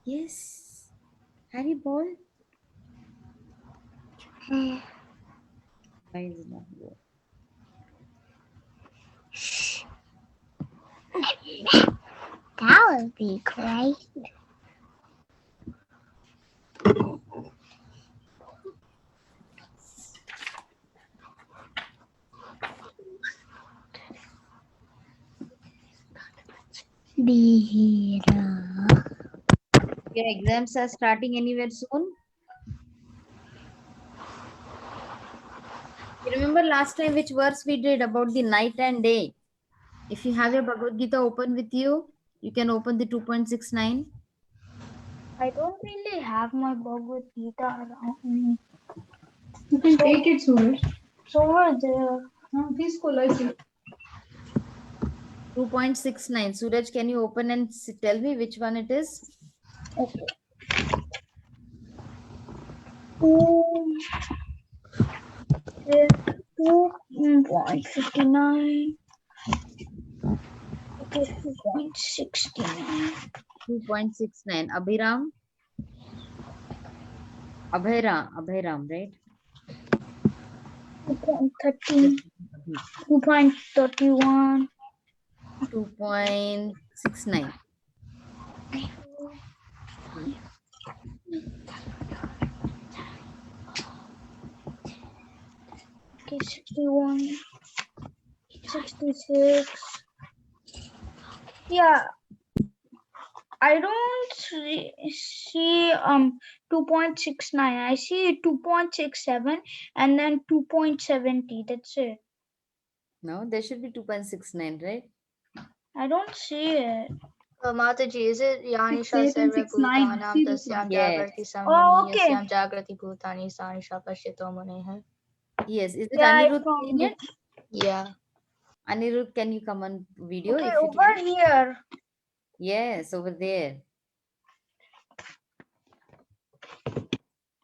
Yes. Harry Ball. Why is it not go? That would be great. The hero. Your exams are starting anywhere soon? You remember last time which verse we did about the night and day? If you have your Bhagavad Gita open with you, you can open the 2.69. I don't really have my Bhagavad Gita around me. You can take it, Suraj. It's over there. Please call us. 2.69. Suraj, can you open and tell me which one it is? Okay. 2, 2.59. Okay, 2.69. 2.69. Abhayram, right? 2.30. 2.31. 2.69. Okay, 61. 66. Yeah, I don't see 2.69. I see 2.67 and then 2.70. That's it. No, there should be 2.69, right? I don't see it. Mataji, is it Yanisha 6, 8 and Sarva 6, 9. Bhutanam See this Tasyam one. Yes. Jagrati Oh, Samyami okay. Yasyam Jagrati Bhutani Sanisha Pashito Muneha. Yes. Is it Yeah, I Anirudh found saying it. it? Yeah. Anirudh, can you come on video Okay, if you over can? here. Yes, over there.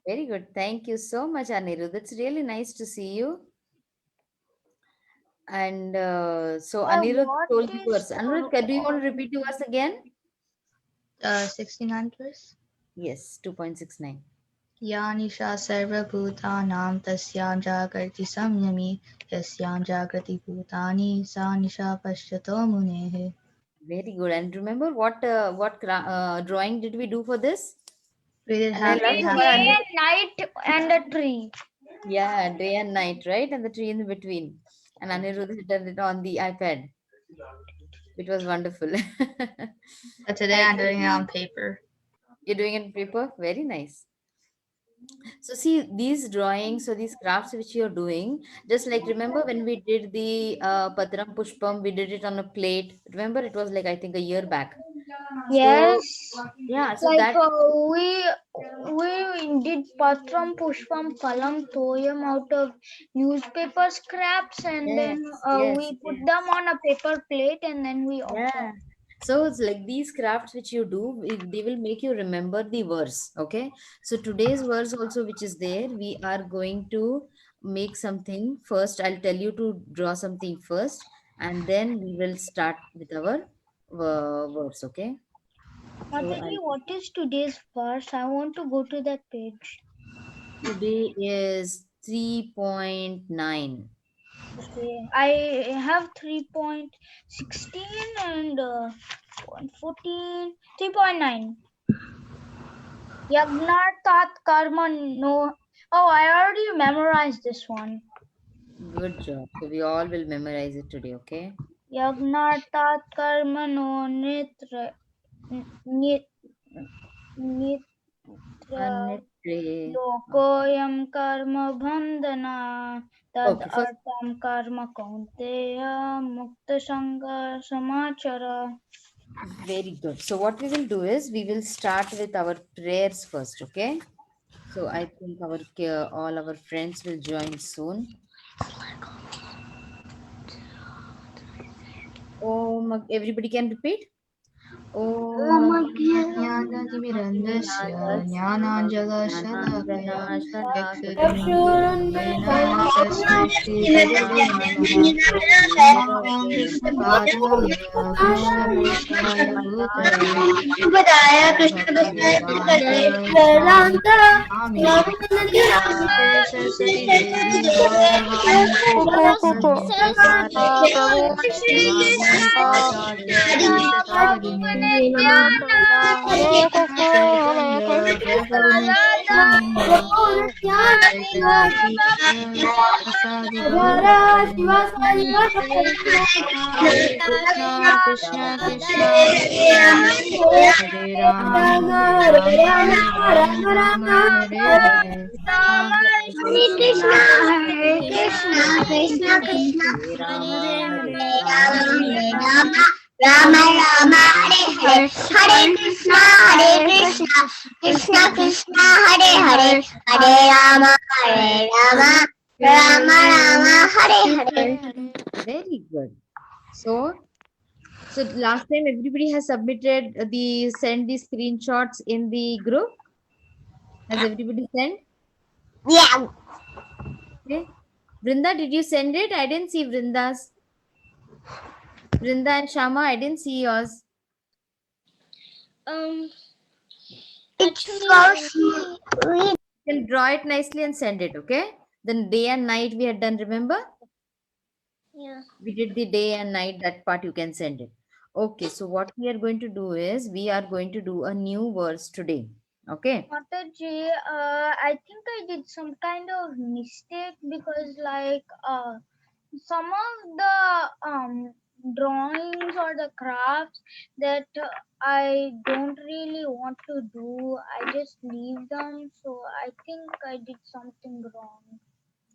Very good. Thank you so much, Anirudh. It's really nice to see you. And so Anirudh What told you is verse. Anirudh, do you want to repeat to us again? 69 plus. Yes, 2.69. Yanisha Sarva Bhutanam Tasyam Jagrati Samyami Yasyam Jagrati Bhutani Sanisha Pashito Muneha. Very good. And remember what drawing did we do for this? We did And I half love day, the half way day night. and night and a tree? yeah, day and night, right? And the tree in between. And Anirudh had done it on the iPad. It was wonderful. But today I I'm think doing it on paper. you're doing it in paper. Very nice. So see these drawings or these crafts which you're doing, just like remember when we did the Patram Pushpam, we did it on a plate. Remember it was like I think a year back. So Yes. yeah, so Like that we did Patram Pushpam Phalam Toyam out of newspaper scraps, and yes, then yes, we put yes. them on a paper plate and then we offer. Yeah. So it's like these crafts which you do, they will make you remember the verse. Okay. So today's verse also, which is there, we are going to make something first. I'll tell you to draw something first, and then we will start with our verse. Okay. So Mataji, what is today's verse? I want to go to that page. today is 3.9. Okay, I have 3.16 and 0.14, 3.9. Yagnartat karma no. Oh, I already memorized this one. Good job. So we all will memorize it today. Okay. Yagnartat karma no nitra nit nitra Annitre. lokoyam karma bandhana tad Okay. First. artam karma kaunteya mukta sanga samachara. Very good. So what we will do is we will start with our prayers first, okay? So I think our all our friends will join soon. Everybody can repeat. Om Om ज्ञानातिमिरन्दस्य ज्ञानाञ्जलशलाकया चक्षुरुन्मीलितं येन तस्मै श्रीगुरवे नमः। ॐ कृष्णपादाय कृष्णपृष्ठाय भूतले सरस्वती देवी कृष्ण कृष्ण हरे राम हरे Ram Ram Ram Hare Hare Hare Krishna, Hare Krishna, Krishna Krishna, Hare Hare, Rama Rama, Rama Hare Hare, Hare Krishna, Hare Krishna, Krishna Krishna, Hare Hare, Hare Rama, Rama Rama, Hare Hare. Very good. So last time everybody has submitted send the screenshots in the group. Has everybody sent? Yeah. Okay. Vrinda, did you send it? I didn't see Vrinda's. Vrinda and Shama, I didn't see yours. It's for we. You can draw it nicely and send it, okay? Then day and night we had done, remember? Yeah. We did the day and night, that part you can send it. Okay, so what we are going to do is we are going to do a new verse today. Okay. Mataji, I think I did some kind of mistake because some of the drawings or the crafts that I don't really want to do, I just leave them. So I think I did something wrong.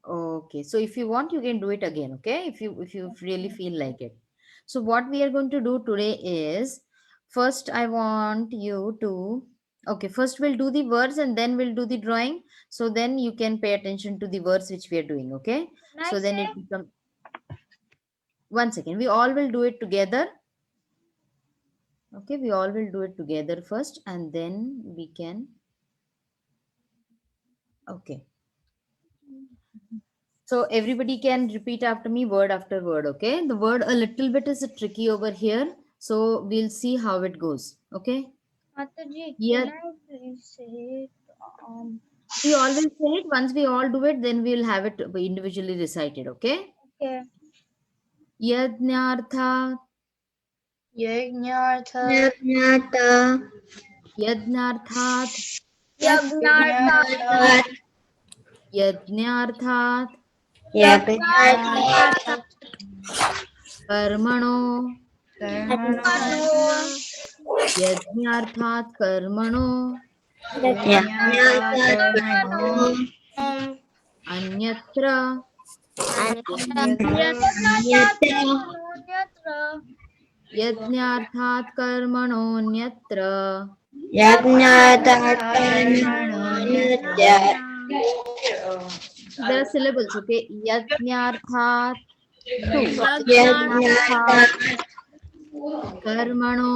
Okay, so if you want, you can do it again. Okay, if you really feel like it. So what we are going to do today is, first I want you to, okay, first we'll do the words and then we'll do the drawing. So then you can pay attention to the words which we are doing. Okay. Can So I then say? it becomes. One second, we all will do it together. Okay, we all will do it together first and then we can. Okay. So everybody can repeat after me word after word. Okay. The word a little bit is tricky over here. So we'll see how it goes. Okay. Mataji, Yeah. can I please say it? We all will say it. Once we all do it, then we'll have it individually recited. Okay. Okay. Yajnartha. यज्ञार्थ Yajnarthat. Yagnarthat. Yajnarthat. Yagnarthat. Karmano. Karmano. Yajnarthat karmano. Anyatra. Yajnarthat karmanonyatra. There are syllables, okay? Yajnarthat. Two. Yajnarthat karmano.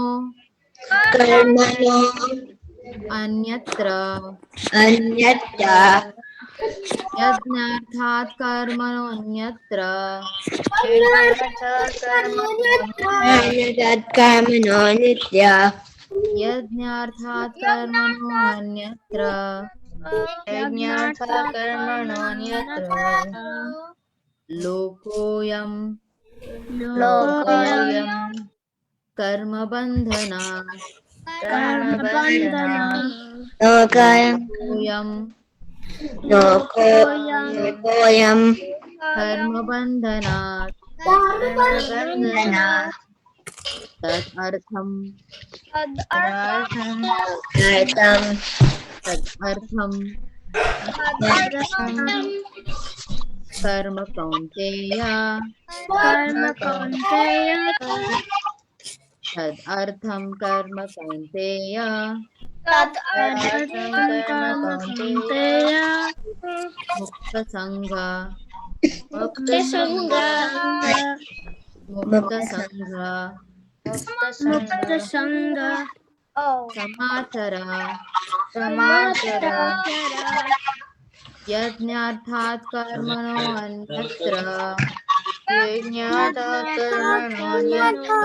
Anyatra. Yajnarthat karmanonyatra. Yajnarthat karmanonyatra. Lokoyam. Karmabandhana. Lokoyam. Karmabandhana. Tad artham. Karma kaunteya. Tad artham karma kaunteya. Mukta sangha. Mukta sangha. Oh. Samachara. Samachara. Yajnarthat karmano anyatra. Yajnata karmanonyatra.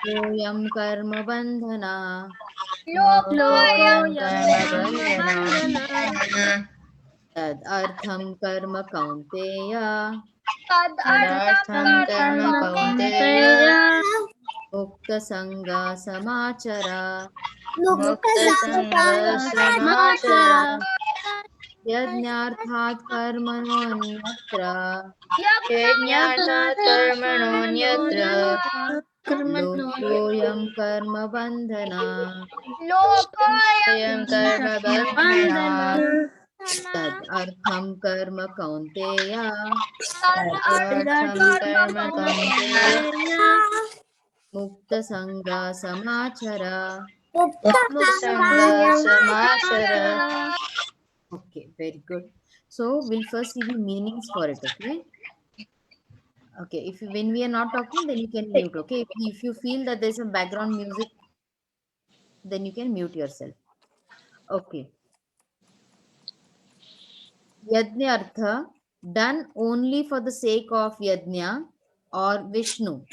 Lokoyam karma bandhana. Lokoyam karma Lokoyam Tad artham karma kaunteya. Tadartham karma kaunteya. Mukta sanga samachara. Mukta sanga samachara. Yajnarthat karmano anyatra. Yajnata karmanonyatra. Lokoyam karma bandhana. Lokoyam karma bandhana. Tad artham karma kaunteya. Tadartham karma kaunteya. Mukta sanga samachara. Mukta sanga samachara. Okay, very good. So we'll first see the meanings for it. Okay. Okay. If you, when we are not talking, then you can mute. Okay. If you feel that there's some background music, then you can mute yourself. Okay. Yajna artha, done only for the sake of Yajna or Vishnu.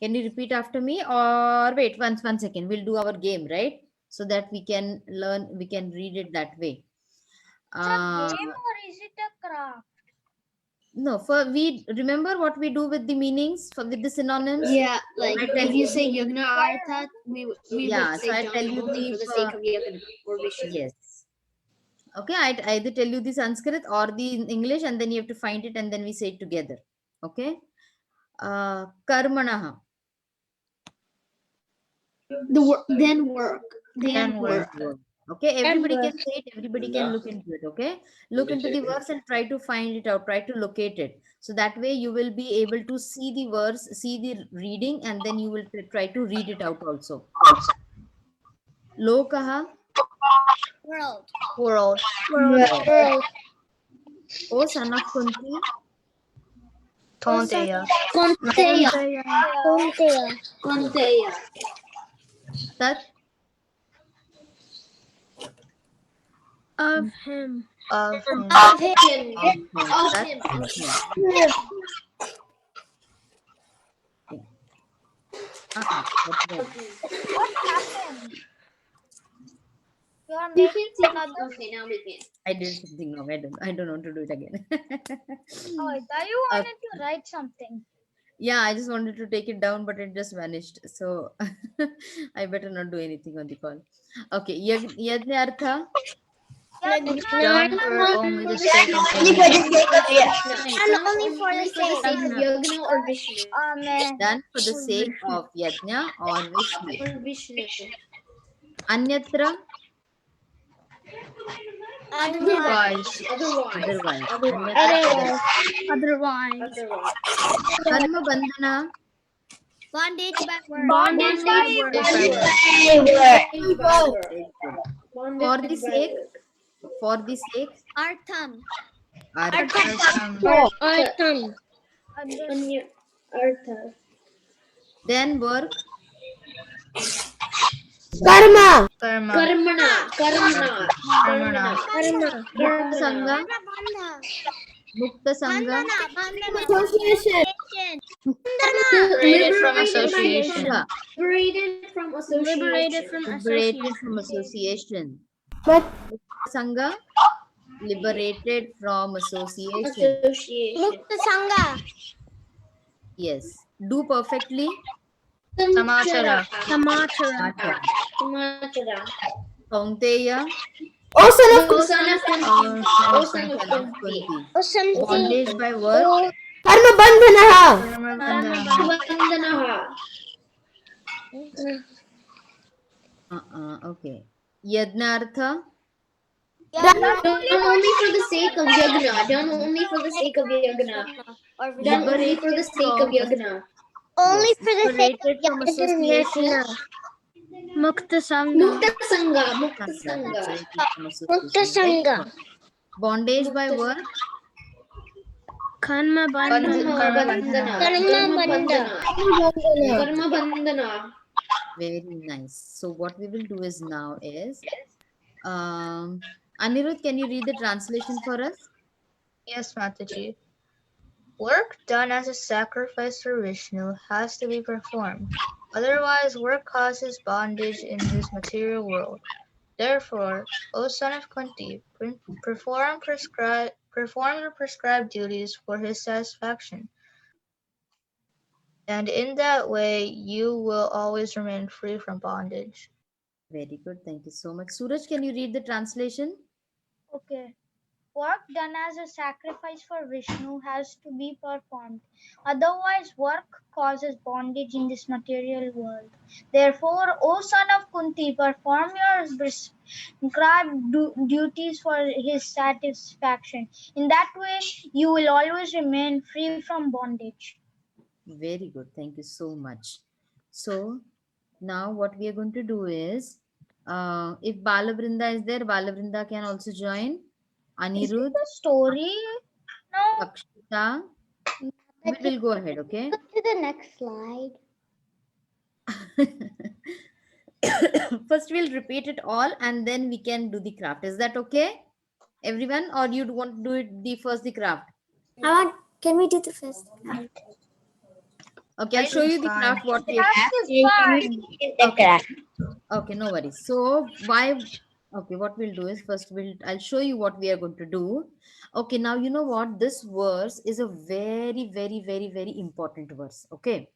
Can you repeat after me? Or wait, one second. We'll do our game, right? So that we can learn, we can read it that way. It's a game or is it a craft? No, for we remember what we do with the meanings for with the synonyms. Yeah, like I tell if you say Yagna Artha, we Yeah, would so say I done tell you only the for the sake of Yagna or Vishnu. yes. Okay, I either tell you the Sanskrit or the English, and then you have to find it, and then we say it together. Okay. Karmanaha. Then work. Then work. Okay, everybody can say it, everybody can look into it. Okay, look into the verse and try to find it out, try to locate it. So that way you will be able to see the verse, see the reading, and then you will try to read it out also. Lokaha. World. World. O son of Kunti. Konteya. Tat. Of him. Tat of him. What happened? You are making another. Okay, now we can. I did something wrong. I don't want to do it again. Oh, I thought you wanted to write something. Yeah, I just wanted to take it down, but it just vanished. So I better not do anything on the call. Okay, Yajna Artha. Done for only the sake of Yagna. And only for the sake of Yagna or Vishnu. Amen. Done for the sake of Yajna or Vishnu. Or Vishnu. Anyatra. Otherwise. Otherwise. Otherwise. Karma bandhana. Bondage by word. Bondage by For the sake. For the sake. Artham. Artham. Other. Then work. Karmana. Mukta Sangha. Mukta Sangha. Association. Liberated from association. Sangha. Liberated from Liberated from association. Mukta Sangha. Liberated from association. Mukta Sangha. Yes. Do perfectly. Samachara. Kaunteya. O son of Kunti. Bondage by work. Karma bandhanaha. Okay. Yajnartha. Done only for the sake of Yagna. Done only for the sake of Yagna. Done only for the sake of Yagna. Only for the sake of association. Mukta Sangha. Bondage by work. Karma bandhana. Karma bandhana. Very nice. So what we will do is now is Anirudh, can you read the translation for us? Yes, Mataji. Work done as a sacrifice for Vishnu has to be performed. Otherwise, work causes bondage in this material world. Therefore, O son of Kunti, perform your prescribed duties for his satisfaction, and in that way you will always remain free from bondage. Very good. Thank you so much. Suraj, can you read the translation? Okay. Work done as a sacrifice for Vishnu has to be performed. Otherwise, work causes bondage in this material world. Therefore, O son of Kunti, perform your prescribed duties for his satisfaction. In that way, you will always remain free from bondage. Very good. Thank you so much. So now what we are going to do is, if Balavrinda is there, Balavrinda can also join. Is it Anirudh, a story? No. Akshita, we will go ahead, okay? Go to the next slide. First, we'll repeat it all and then we can do the craft. Is that okay, everyone? Or you'd want to do it the first the craft? Can we do the first? Okay, I'll show you the craft. What we Craft is fun. okay. Okay, no worries. So why? Okay, what we'll do is first I'll show you what we are going to do. Okay, now you know what, this verse is a very, very, very, very important verse. Okay,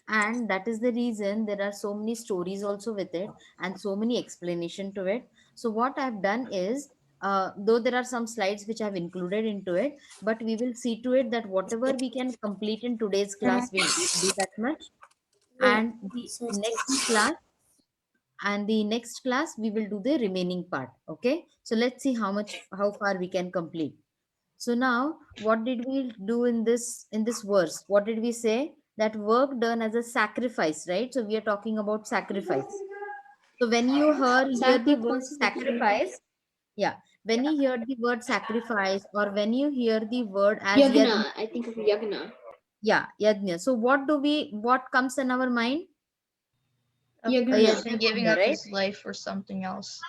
and that is the reason there are so many stories also with it and so many explanation to it. So what I've done is, though there are some slides which I've included into it, but we will see to it that whatever we can complete in today's class, we'll do that much. And the next class we will do the remaining part. Okay, so let's see how far we can complete. So now what did we do in this verse? What did we say? That work done as a sacrifice, right? So we are talking about sacrifice. So when you hear the word sacrifice, yeah, when you hear the word sacrifice, or when you hear the word as Yagna. I think of Yagna. yeah, yajna. So what comes in our mind? Krishna giving up Right? his life for something else.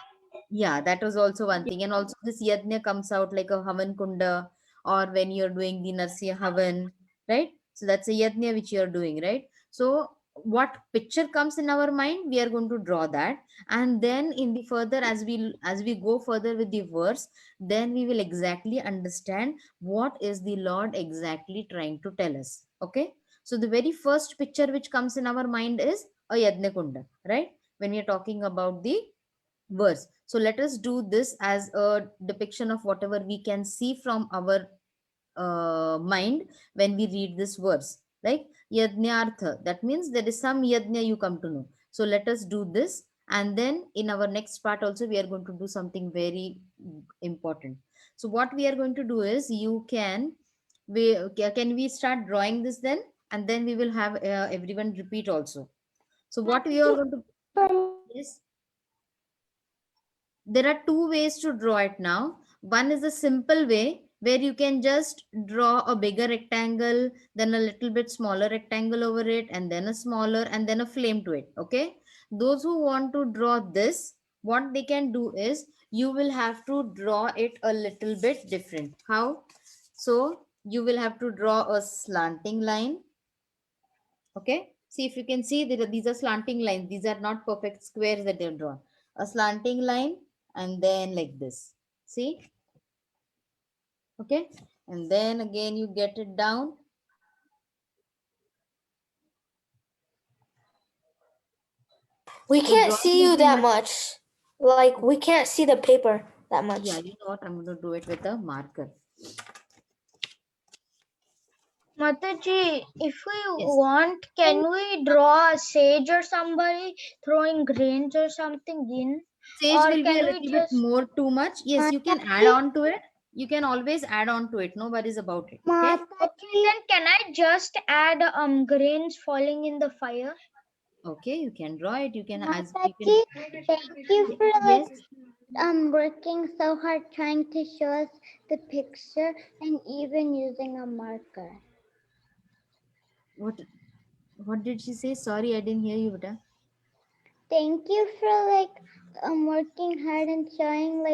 Yeah, that was also one thing. And also this yajna comes out like a Havan Kunda, or when you're doing the Narsiya Havan, right? So that's a yajna which you're doing, right? So what picture comes in our mind, we are going to draw that. And then in the further, as we go further with the verse, then we will exactly understand what is the Lord exactly trying to tell us. Okay. So the very first picture which comes in our mind is a yajna kunda, right? When we are talking about the verse. So let us do this as a depiction of whatever we can see from our mind when we read this verse. Like yajnartha, that means there is some yajna you come to know. So let us do this, and then in our next part also we are going to do something very important. So what we are going to do is, can we start drawing this then, and then we will have everyone repeat also. So what we are going to is, there are two ways to draw it now. One is a simple way where you can just draw a bigger rectangle, then a little bit smaller rectangle over it, and then a smaller, and then a flame to it. Okay. Those who want to draw this, what they can do is, you will have to draw it a little bit different. How? So you will have to draw a slanting line. Okay. See if you can see that these are slanting lines. These are not perfect squares that they've drawn. A slanting line, and then like this. See? Okay. And then again you get it down. We So can't draw see you something that like- much. Like, we can't see the paper that much. Yeah, you know what? I'm going to do it with a marker. Mataji, if we Yes. want, can we draw a sage or somebody throwing grains or something in? Sage Or will be can a we little bit just- more too much. Yes, you can add on to it. You can always add on to it. No worries about it. Okay. Okay, then can I just add grains falling in the fire? Okay, you can draw it. You can as Thank you for yes. working so hard trying to show us the picture and even using a marker. What did she say? Sorry, I didn't hear you, beta. Thank you for working hard and showing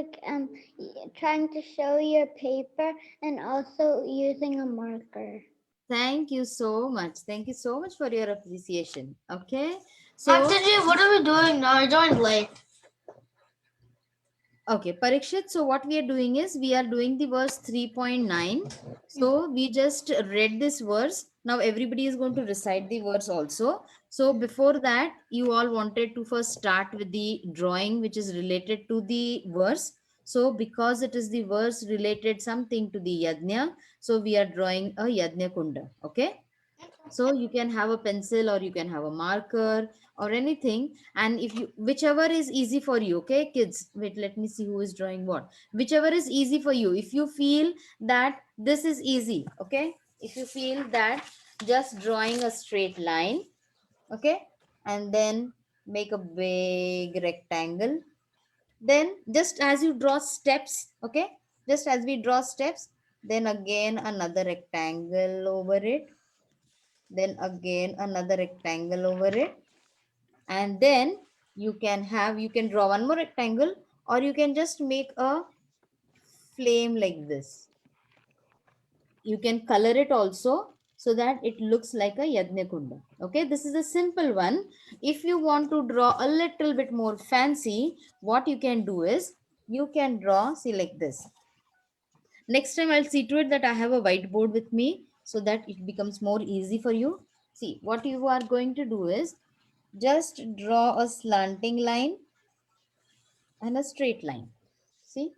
trying to show your paper and also using a marker. Thank you so much. Thank you so much for your appreciation. Okay. So, Mataji, what are we doing now? I joined late. okay, Parikshit. So, what we are doing is we are doing the verse 3.9. So, we just read this verse. Now, everybody is going to recite the verse also. So, before that, you all wanted to first start with the drawing which is related to the verse. So, because it is the verse related something to the Yajna, so we are drawing a Yajna Kunda. Okay. So you can have a pencil or you can have a marker or anything, and if you, whichever is easy for you. Okay, kids, wait, let me see who is drawing what. Whichever is easy for you, if you feel that this is easy, okay, if you feel that just drawing a straight line, okay, and then make a big rectangle, then just as you draw steps, okay, just as we draw steps, then again another rectangle over it, then again another rectangle over it, and then you can draw one more rectangle, or you can just make a flame like this. You can color it also so that it looks like a Yajna Kunda. Okay, this is a simple one. If you want to draw a little bit more fancy, what you can do is you can draw, see, like this. Next time I'll see to it that I have a whiteboard with me so that it becomes more easy for you. See, what you are going to do is just draw a slanting line and a straight line. See,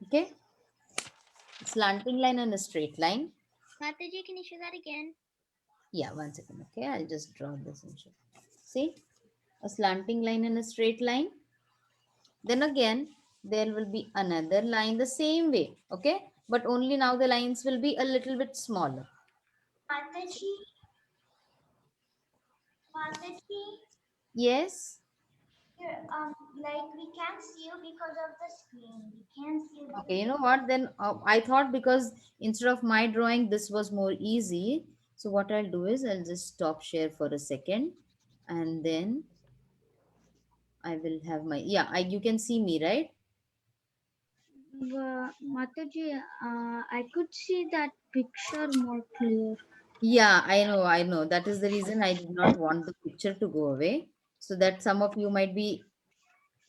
okay, slanting line and a straight line. Mataji, can you show that again? Yeah, one second. Okay, I'll just draw this and show. See, a slanting line and a straight line. Then again, there will be another line the same way. Okay, but only now the lines will be a little bit smaller. Mataji, Mataji, Yes. we can't see you because of the screen. We can't see you. Okay, you know what? Then I thought because instead of my drawing, this was more easy. So what I'll do is I'll just stop share for a second, and then I will have my, yeah, you can see me, right? Mataji, I could see that picture more clear. Yeah, I know. That is the reason I did not want the picture to go away. So that some of you might be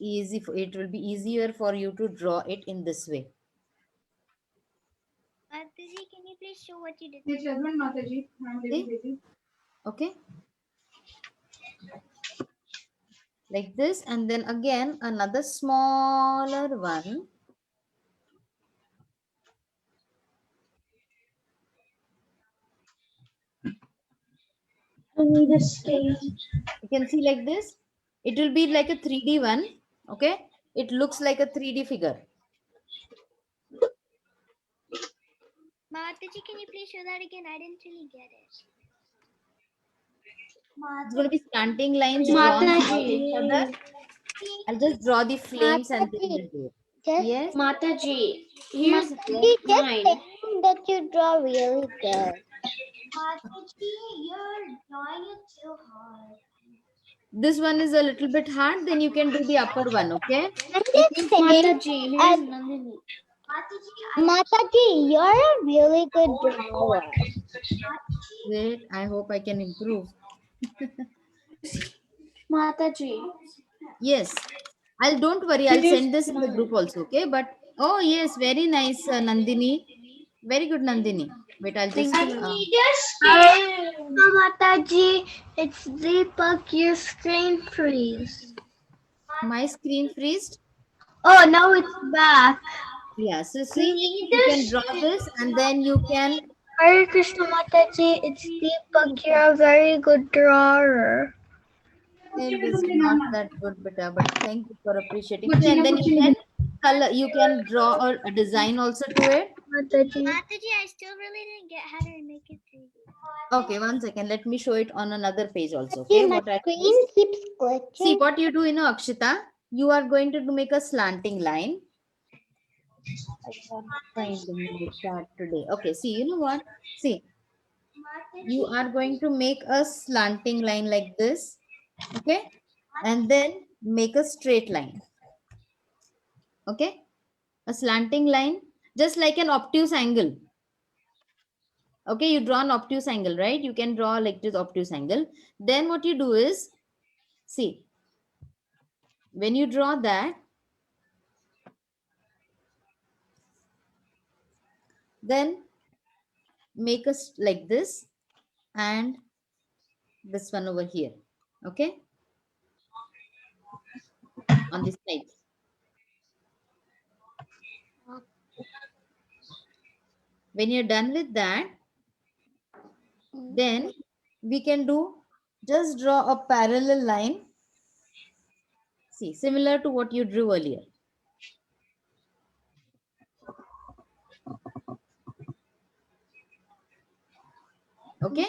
easy for, it will be easier for you to draw it in this way. Mataji, can you please show what you did? Yes, Shadman Mataji. I'm See? waiting. Okay. Like this, and then again another smaller one. I need a scale. You can see like this. It will be like a 3D one. Okay. It looks like a 3D figure. Mataji, can you please show that again? I didn't really get it. It's going to be slanting lines drawn Mataji. towards each other. I'll just draw the flames and then we'll do it. Yes. Mataji, here's mine. Saying that you draw really good. Mataji, you're drawing it too hard. This one is a little bit hard. Then you can do the upper one. Okay. Mataji, here's Nandini. Mataji, you're a really good drawer. Wait, I hope I can improve. Mataji. Yes. Don't worry. I'll send this in the group also. Okay. But, oh yes, very nice, Nandini. Very good, Nandini. Wait, I'll just. Mataji, it's Deepak, your screen freeze. My screen freezed. Oh, now it's back. Yeah. So see, you can draw this and then you can. Hare Krishna Mataji, it's Deepak, you're a very good drawer. It is not that good, but thank you for appreciating. And then you can color. You can draw a design also to it. Mataji, I still really didn't get how to make it 3D. Okay, one second. Let me show it on another page also. Okay, My what I screen keeps glitching. see what you do, Akshita. you are going to make a slanting line. I cannot find the chart today. Okay, see, you know what? See, you are going to make a slanting line like this. Okay, and then make a straight line. Okay, a slanting line, just like an obtuse angle. Okay, you draw an obtuse angle, right? You can draw like this obtuse angle. Then what you do is, see, when you draw that, then make us like this and this one over here. Okay, on this side. When you're done with that, then we can do, just draw a parallel line. See, similar to what you drew earlier. Okay,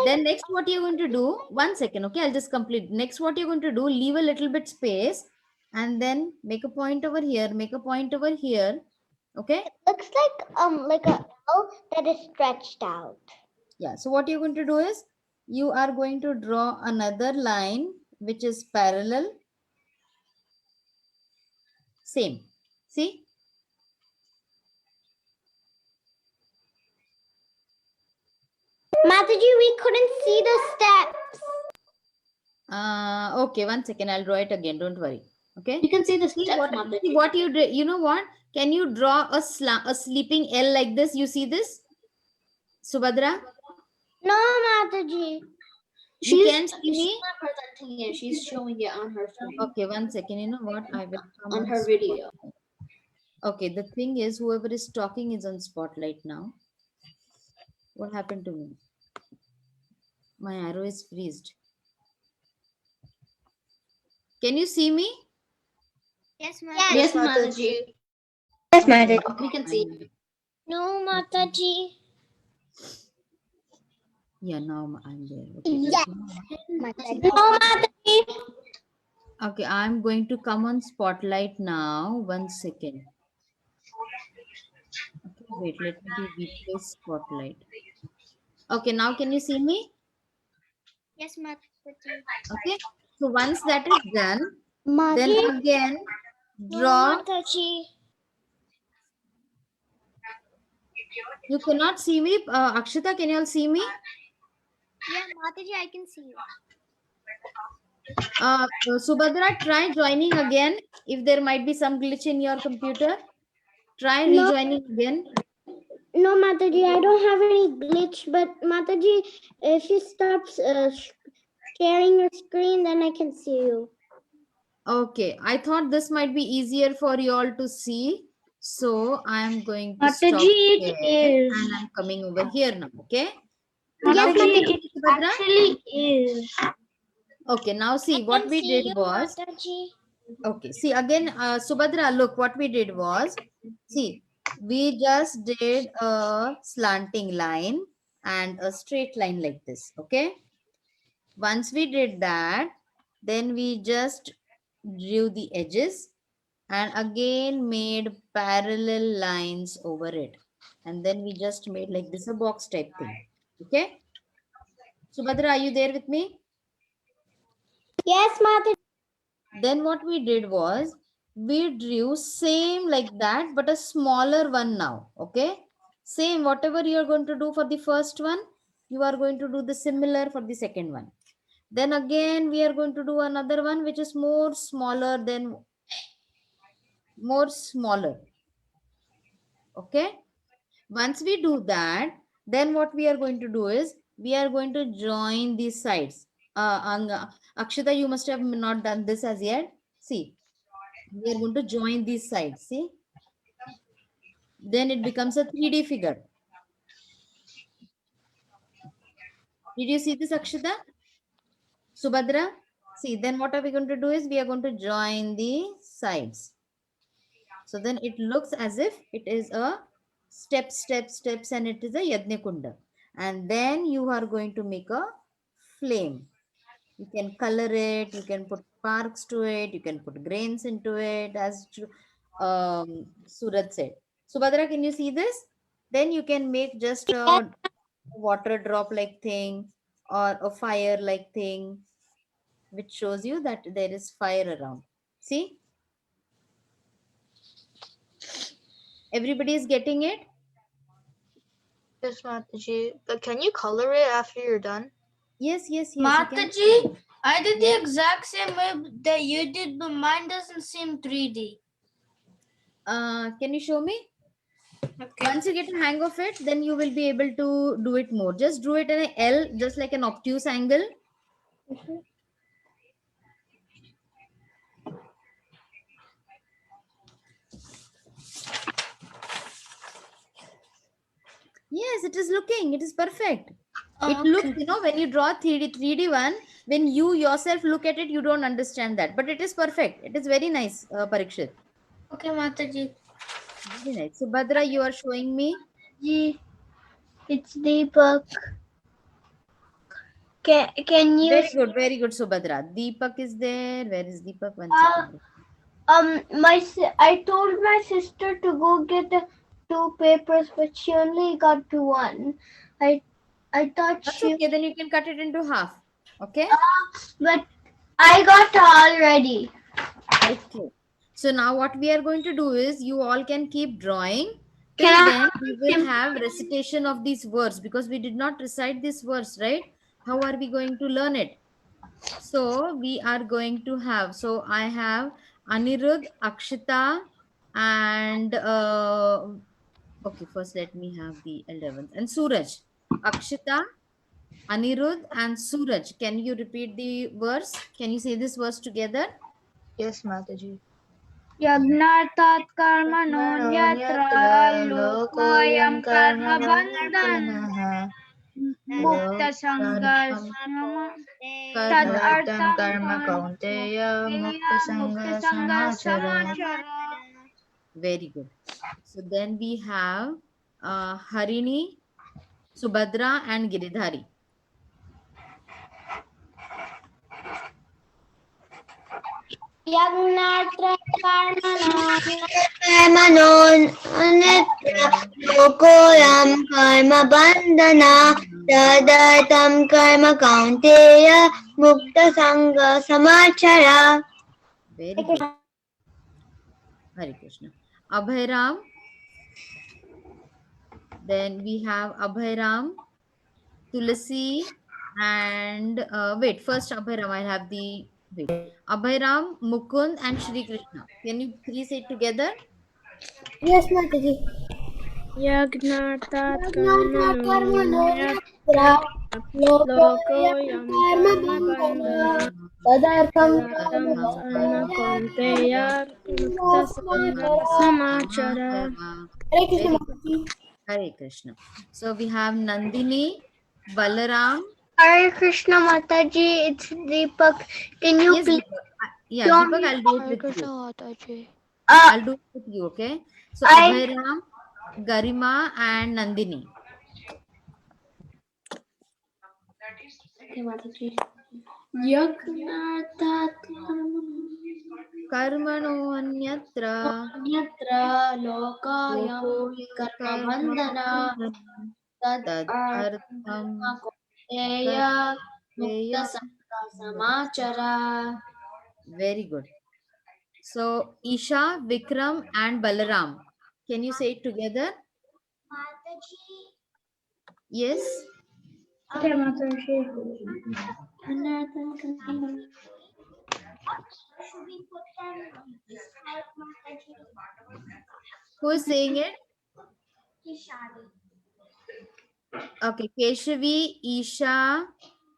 then next what you're going to do, 1 second, okay, I'll just complete. Next what you're going to do, leave a little bit space and then make a point over here, make a point over here. Okay, Looks like a L that is stretched out. yeah, so what you're going to do is, you are going to draw another line which is parallel. Same, see, Mataji, we couldn't see the steps. okay, 1 second, I'll draw it again, don't worry. Okay, You can see the see steps, what, Mataji. see what you did, you know what, can you draw a sleeping L like this? You see this, Subhadra? No, Mataji. You can see me? not presenting it. She's showing it on her screen. Okay, 1 second, you know what, I will come On her video. Okay, the thing is, whoever is talking is on spotlight now. What happened to me? My arrow is freezed. Can you see me? Yes, Yes, Mataji. Yes, Mataji. We can see. No, Mataji. Yeah, now I'm there. Okay, Yes. Mataji. No, Mataji. Okay, I'm going to come on spotlight now. 1 second. Okay, wait, let me do replace spotlight. Okay, now can you see me? Yes, Mataji. Okay, so once that is done, Mataji. then again draw. No, Mataji. You cannot see me. Akshita, can you all see me? Yeah, Mataji, I can see you. Subhadra, try joining again. If there might be some glitch in your computer, try No. rejoining again. No, Mataji, I don't have any glitch, but Mataji, if you stop sharing your screen, then I can see you. Okay, I thought this might be easier for you all to see. So I am going to stop here and I'm coming over here now. Okay. Now can you see, Subhadra? Actually is. Okay, now see what we did was, okay, see again, Subhadra, look what we did was, see, we just did a slanting line and a straight line like this. Okay. Once we did that, then we just drew the edges and again made parallel lines over it. And then we just made like this a box type thing. Okay. Subhadra, are you there with me? Yes, Mataji. Then what we did was, we drew same like that, but a smaller one now. Okay. Same, whatever you are going to do for the first one, you are going to do the similar for the second one. Then again, we are going to do another one, which is more smaller. Okay. Once we do that, then what we are going to do is, we are going to join these sides. Akshita, you must have not done this as yet. See, we are going to join these sides. See, then it becomes a 3D figure. Did you see this, Akshita? Subhadra? See, then what are we going to do is, we are going to join the sides. So then it looks as if it is a steps, and it is a Yajna Kunda. And then you are going to make a flame. You can color it, you can put sparks to it, you can put grains into it, as Suraj said. Subhadra, can you see this? Then you can make just a water drop like thing or a fire like thing, which shows you that there is fire around. See, everybody is getting it. Yes, Mataji. But can you color it after you're done? Yes, yes, yes. You can. Mataji, I did Yeah. the exact same way that you did, but mine doesn't seem 3D. Can you show me? Okay. Once you get a hang of it, then you will be able to do it more. Just do it in an L, just like an obtuse angle. Yes, it is looking. It is perfect. It looks, when you draw 3D one, when you yourself look at it, you don't understand that. But it is perfect. It is very nice, Parikshit. Okay, Mataji. Very nice. Subhadra, you are showing me. It's Deepak. Can you Very good, Subhadra. Deepak is there. Where is Deepak? One second. I told my sister to go get the 2 papers, but she only got 1. I thought That's she, okay. Then you can cut it into half. Okay. but I got already. Okay. So now what we are going to do is you all can keep drawing. Till Can I then we will have recitation of these words because we did not recite this verse, right? How are we going to learn it? So we are going to have, so I have Anirudh, Akshita, and okay, first let me have the 11th and Suraj. Akshita, Anirudh, and Suraj. Can you repeat the verse? Can you say this verse together? Yes, Mataji. यज्ञार्थात् कर्मणोऽन्यत्र लोकोऽयं कर्मबन्धनः मुक्तसङ्गः Tadvartam तदर्थं karma kaunteya mukta sangha samachara. Very good. So then we have Harini, Subhadra, and Giridhari. लोकोऽयं कर्मबन्धना तदर्थं कर्म कौन्तेय मुक्तसङ्गसमाचरा. Very good. Hare Krishna. Abhayram. Then we have Abhayram, Tulasi, and wait, first Abhayram, I'll have the wait. Abhayram, Mukund, and Shri Krishna. Can you three say it together? Yes, Mataji. Yajnatat लोकोऽयं कर्मबन्धना तदर्थं karma kaunteya samachara. Hare Krishna, Mataji. Hare Krishna. So we have Nandini, Balaram. Hare Krishna, Mataji. It's Deepak. Can you Yes, please? Deepak. Yeah, Deepak, I'll do it with you. I'll do it with you, okay? So Abhayram, Garima, and Nandini. Okay, Mataji. Karmano anyatra Lokayam karmabandhana tadartham kaunteya mukta sangha samachara. Very good. So Isha, Vikram, and Balaram. Can you say it together? Yes. Okay, Mataji. Who is saying it? Okay, Keshavi, Isha,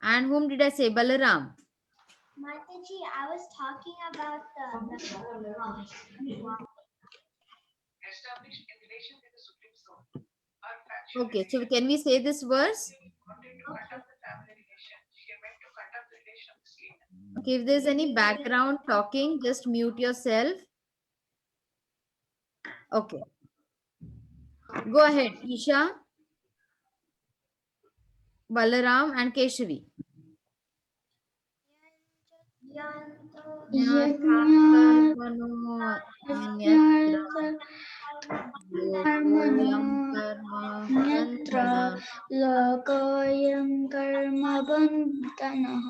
and whom did I say? Balaram. Mataji, I was talking about Okay, so can we say this verse? Okay, if there's any background talking, just mute yourself. Okay. Go ahead, Isha, Balaram, and Keshavi. कर्मणो अन्यत्र लोकोऽयं कर्म अन्यत्र बन्धना लोकोऽयं कर्म बन्धनः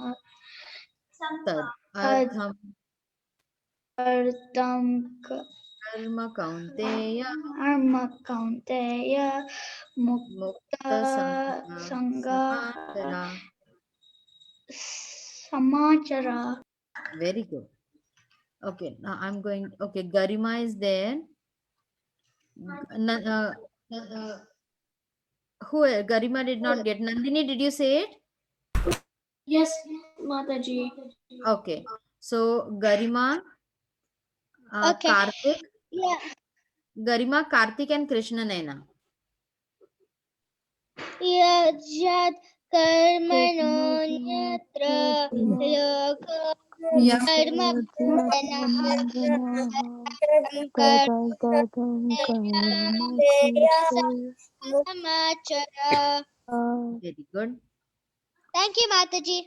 तदर्थं अर्थं कर्म कौन्तेय कर्म कौन्तेय मुक्तसंगः मुक्तसङ्गः समाचरा. समाचर. Very good. Okay, now I'm going. Okay, Garima is there. Who Garima did not get. Nandini, did you say it? Yes, Mataji. Okay. So Garima, Okay. Karthik, Yeah. Garima, Karthik, and Krishna Naina. यज्जात् कर्मणोऽन्यत्र लोको कर्म बन्धनः समाचर. Very good. Thank you, Mataji.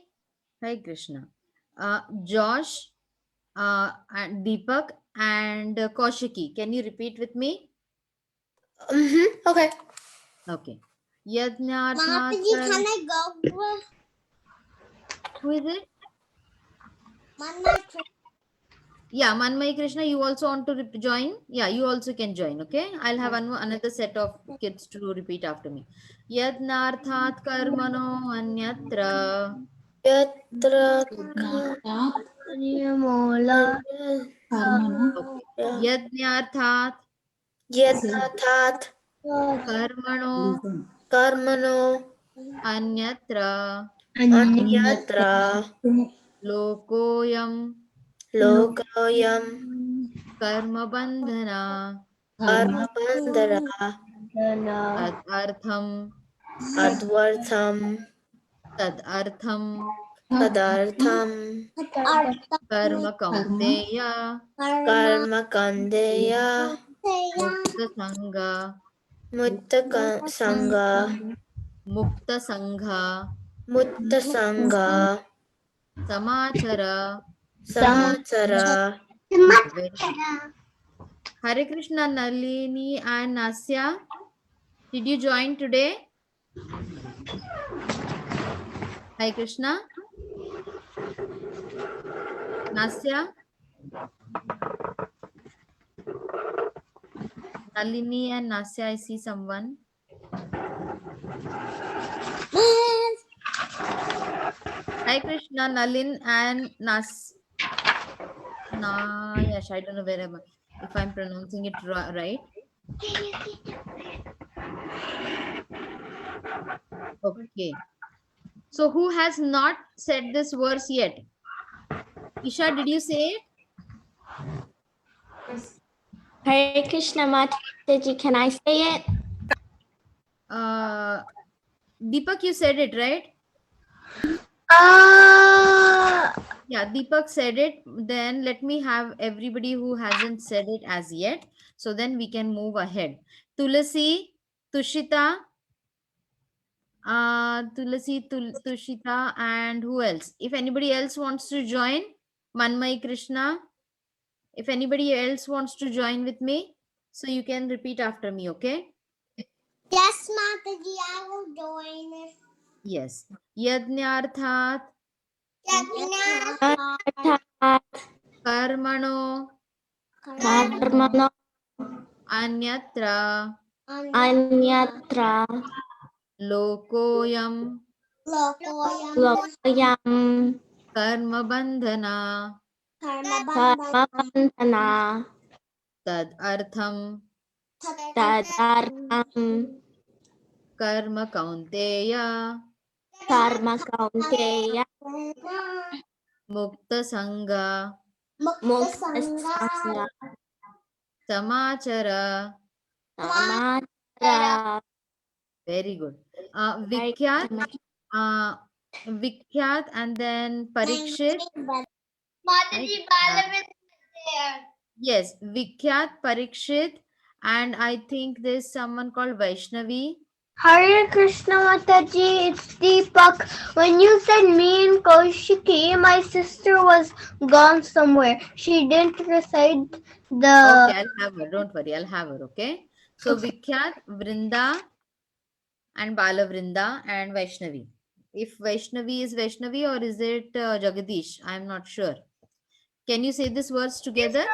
Hi, Krishna. Josh, and Deepak, and Kaushiki. Can you repeat with me? Okay. Okay. Yajnatma. Mataji, can I go? Who is it? Manmai. Yeah, Manmai Krishna, you also want to join? Yeah, you also can join, okay? I'll have another set of kids to repeat after me. Yadnarthat karmano anyatra. Yatra Nirmula Okay. Yadnyarthat Yathat karmano Karmano anyatra. Anyatra Lokoyam Lokoyam karma bandhana. Karmabandhara Tadartham Advartham Tadartham karma kaunteya Karma Kandeya mukta sangha Mutta Sangha samachara. Samachara. Hare Krishna, Nalini and Nasya, did you join today? Hi Krishna. Nasya, Nalini and Nasya, I see someone. Hi Krishna, Nalin and Nayash, I don't know if I'm pronouncing it right. Okay. So who has not said this verse yet? Isha, did you say it? Hare Krishna Mataji, can I say it? Deepak, you said it, right? Yeah, Deepak said it. Then let me have everybody who hasn't said it as yet. So then we can move ahead. Tulasi, Tushita, Tushita, and who else? If anybody else wants to join, Manmai Krishna. If anybody else wants to join with me, so you can repeat after me, okay? Yes, Mataji, I will join. Yes. Yajnarthat karmano Karmano anyatra Anyatra lokoyam Lokoyam karma bandhana Karmabandhana tadartham Tadartham karma kaunteya Karma Kaunteya mukta sangha Muktasanga samachara. Samachara. Very good. Vikyat, Vikyat, and then Parikshit. Mataji, Balavan is there. Yes, Vikyat, Parikshit, and I think there's someone called Vaishnavi. Hare Krishna Mataji, it's Deepak. When you said me and Kaushiki, my sister was gone somewhere. She didn't recite the. Okay, I'll have her. Don't worry, I'll have her. Okay. So Vikhyat, Vrinda, and Balavrinda and Vaishnavi. If Vaishnavi is Vaishnavi or is it Jagadish? I'm not sure. Can you say these words together?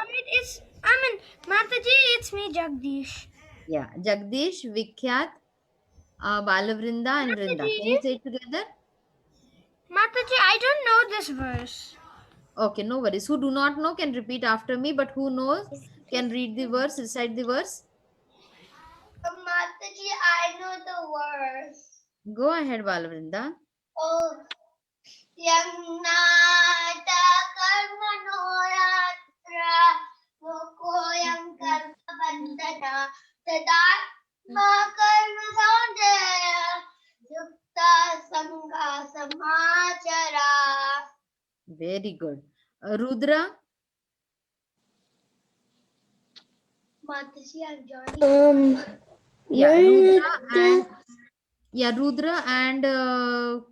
Mataji, it's me, Jagdish. Yeah, Jagdish, Vikhyat, Balavrinda, and Vrinda. Can you say it together? Mataji, I don't know this verse. Okay, no worries. Who do not know can repeat after me, but who knows can read the verse, recite the verse. Mataji, I know the words. Go ahead, Balavrinda. Oh, Yagnata Karmanoratra Lokoyam Karma Bandhana Tadatma Karma Saundaya Yukta Sangha Samachara. Very good. Rudra. Mataji, I'm joining. Rudra and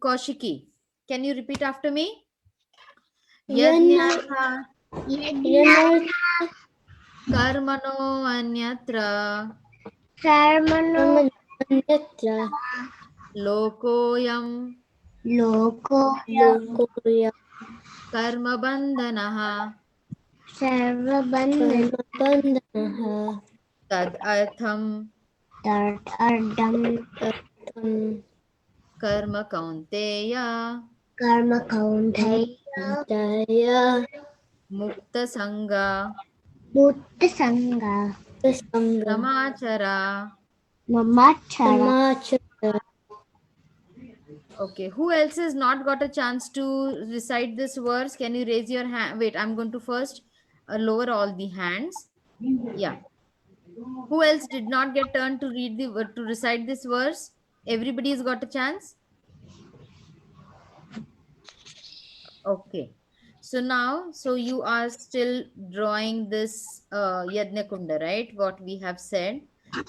Kaushiki. Can you repeat after me? Yajnatha Karmano anyatra Karmano lokoyam Lokoya karma bandhanaha Sarvabandhanaha tad artham Ardam karma kaunteya Karma Kaundaya mukta sangha Mutta Sangha samachara. Mamachara. Okay, who else has not got a chance to recite this verse? Can you raise your hand? Wait, I'm going to first lower all the hands. Yeah. Who else did not get turn to read to recite this verse? Everybody has got a chance. Okay. So now, so you are still drawing this Yajna Kunda, right? What we have said.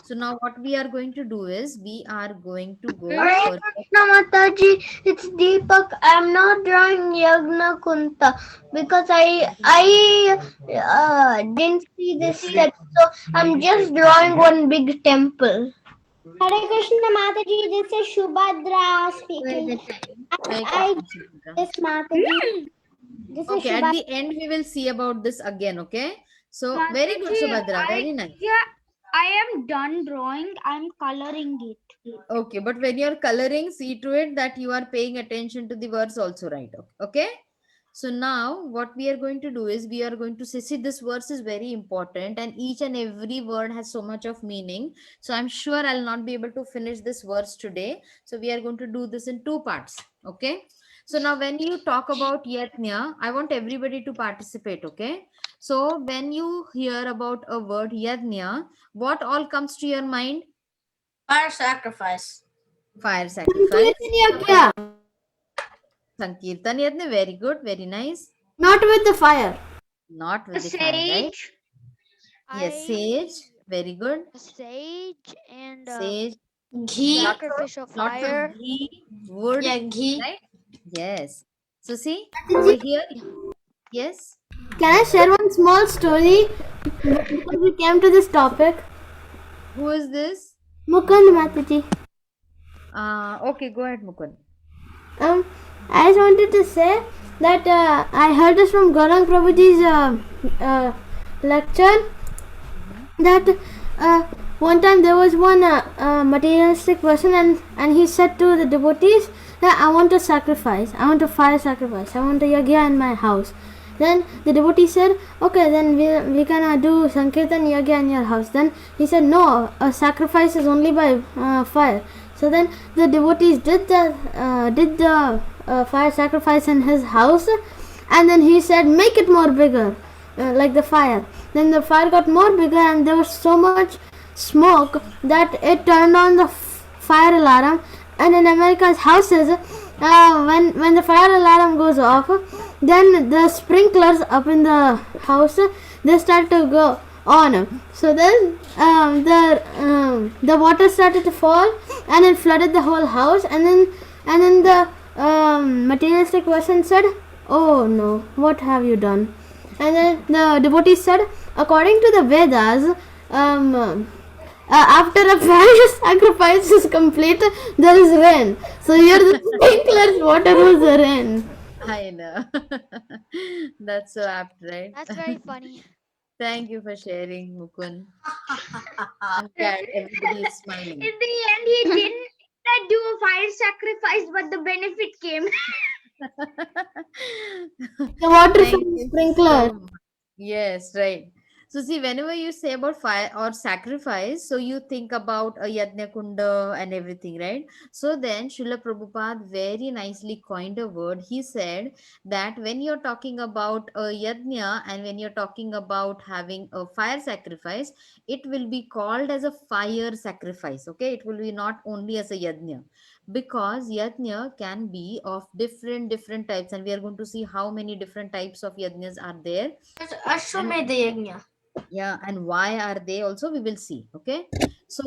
So now what we are going to do is we are going to go for Mataji, it's Deepak. I'm not drawing Yagna Kunta because I didn't see this step, so I'm just drawing one big temple. Hare Krishna Mataji, this is Shubhadra speaking. Yes, Mataji. This is Okay, at the end we will see about this again. Okay. So very good, Subhadra. Very nice. Yeah, I am done drawing. I'm coloring it. Okay, but when you're coloring, see to it that you are paying attention to the words also, right? Okay. So now what we are going to do is we are going to see this verse is very important and each and every word has so much of meaning. So I'm sure I'll not be able to finish this verse today. So we are going to do this in two parts. Okay. So now when you talk about Yajna, I want everybody to participate. Okay. So when you hear about a word Yajna, what all comes to your mind? Fire sacrifice. Fire sacrifice. Sankirtan Yajna, very good, very nice. Not with the fire. Not with the fire, right? Yes, sage, very good. Sage and Sage, Ghee. sacrificial lots of fire. ghee, wood, Yeah, ghee. right? Yes. So see, over here, yes. Can I share one small story before we came to this topic? Who is this? Mukund Mataji. Okay, go ahead, Mukund. I just wanted to say that I heard this from Gaurang Prabhuji's lecture that one time there was one materialistic person and he said to the devotees that I want a sacrifice, I want a fire sacrifice, I want a yagya in my house. Then the devotee said, okay, then we can do Sankirtan yagya in your house. Then he said, no, a sacrifice is only by fire. So then the devotees did the fire sacrifice in his house, and then he said, make it more bigger, like the fire. Then the fire got more bigger, and there was so much smoke that it turned on the fire alarm. And in America's houses, when the fire alarm goes off, then the sprinklers up in the house, they start to go on. So then the water started to fall and it flooded the whole house. And then the materialistic person said, "Oh no, what have you done?" And then the devotee said, "According to the Vedas, after a fire sacrifice is complete, there is rain. So here the sprinkler's water was the rain." I know. That's so apt, right? That's very funny. Thank you for sharing, Mukund. I'm glad everybody is smiling. In the end, he didn't do a fire sacrifice, but the benefit came. The water Thank from the you sprinkler. so much. Yes, right. So see, whenever you say about fire or sacrifice, so you think about a Yajna Kunda and everything, right? So then Srila Prabhupada very nicely coined a word. He said that when you're talking about a Yajna and when you're talking about having a fire sacrifice, it will be called as a fire sacrifice. Okay, it will be not only as a Yajna, because yajna can be of different types, and we are going to see how many different types of yajnas are there. Ashwamedha Yajna. Yeah, and why are they also, we will see. Okay, so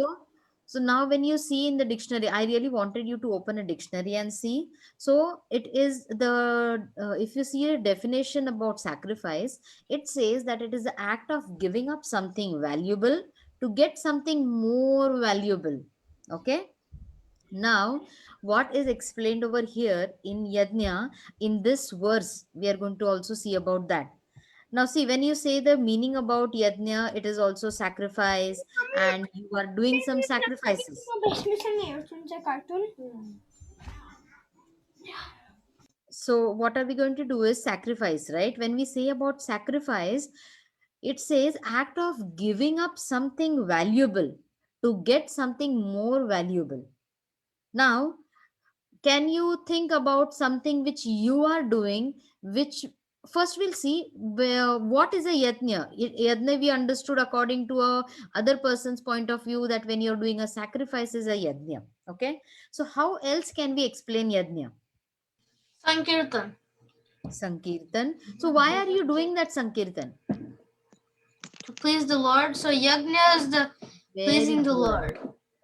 now when you see in the dictionary, I really wanted you to open a dictionary and see. So it is the if you see a definition about sacrifice, it says that it is the act of giving up something valuable to get something more valuable. Okay, now what is explained over here in yajna, in this verse we are going to also see about that. Now see, when you say the meaning about yajna, it is also sacrifice, and you are doing some sacrifices. So what are we going to do is sacrifice, right? When we say about sacrifice, it says act of giving up something valuable to get something more valuable. Now can you think about something which you are doing, which first we'll see what is a yajna. Yajna we understood according to a other person's point of view, that when you're doing a sacrifice is a yajna. Okay, so how else can we explain yajna? Sankirtan. Sankirtan. So why are you doing that sankirtan? To please the Lord. So Yajna is the Very pleasing the good. Lord.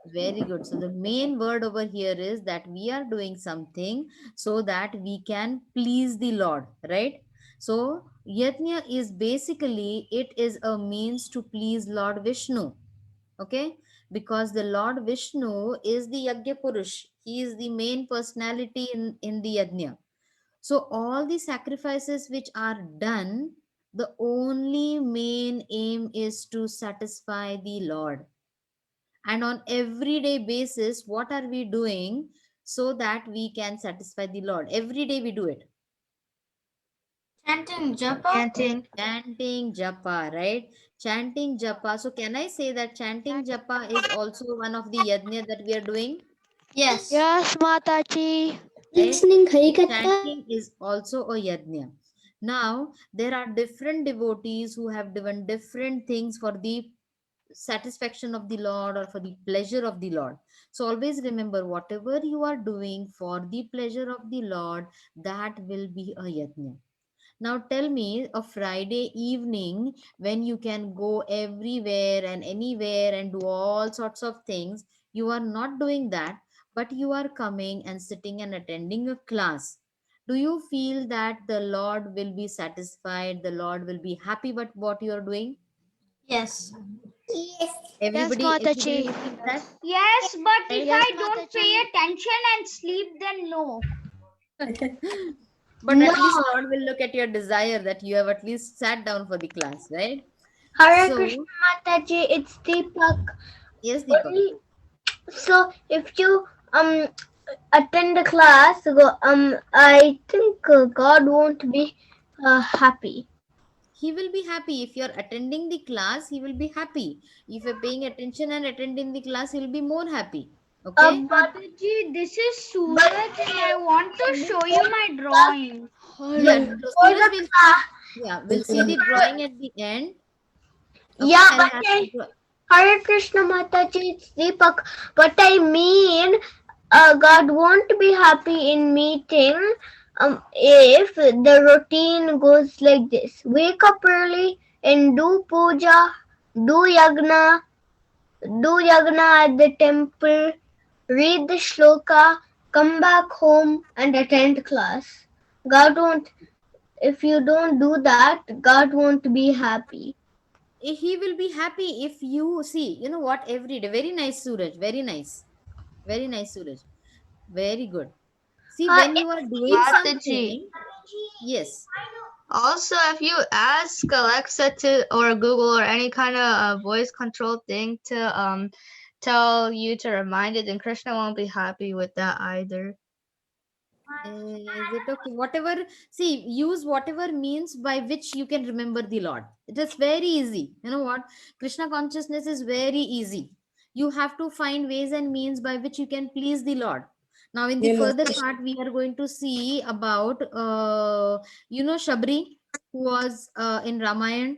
Very good. So the main word over here is that we are doing something so that we can please the Lord, right? So yajna is basically, it is a means to please Lord Vishnu. Okay, because the Lord Vishnu is the Yajna Purush. He is the main personality in the yajna. So all the sacrifices which are done, the only main aim is to satisfy the Lord. And on everyday basis, what are we doing so that we can satisfy the Lord? Every day we do it. Chanting japa. Chanting japa, right? Chanting japa. So can I say that chanting japa is also one of the yajna that we are doing? Yes. Yes, Mataji. Right? Listening Harikatha. Chanting is also a yajna. Now, there are different devotees who have given different things for the satisfaction of the Lord or for the pleasure of the Lord. So always remember, whatever you are doing for the pleasure of the Lord, that will be a yajna. Now tell me, a Friday evening when you can go everywhere and anywhere and do all sorts of things, you are not doing that, but you are coming and sitting and attending a class. Do you feel that the Lord will be satisfied? The Lord will be happy with what you are doing? Yes. Yes, Everybody Mataji. feels that? Yes, but if Yes, I don't pay Mataji. attention and sleep, then no. But at least Lord will look at your desire that you have at least sat down for the class, right? Hare So, Krishna Mataji, it's Deepak. yes, Deepak. So if you attend the class, I think God won't be happy. He will be happy. If you're attending the class, he will be happy. If you're paying attention and attending the class, he'll be more happy. Okay? Mataji, this is Suraj and I want to show you my drawing. Yeah, so For Suraj the will class, we'll see the drawing at the end. Okay, yeah, I'll but have Hare Krishna Mataji, it's Deepak. But I mean, God won't be happy in meeting if the routine goes like this: wake up early and do puja, do yagna at the temple, read the shloka, come back home and attend class. God won't, if you don't do that, God won't be happy. He will be happy if you see, you know what, every day. Very nice, Suraj. Very nice. Very nice, Suraj. Very good. See, Uh, when you are doing Mataji. something, yes. Also, if you ask Alexa to or Google or any kind of voice control thing to tell you to remind it, then Krishna won't be happy with that either. Is it okay? Whatever, see, use whatever means by which you can remember the Lord. It is very easy. You know what? Krishna consciousness is very easy. You have to find ways and means by which you can please the Lord. Now, in the further part, we are going to see about, Shabri, who was in Ramayana.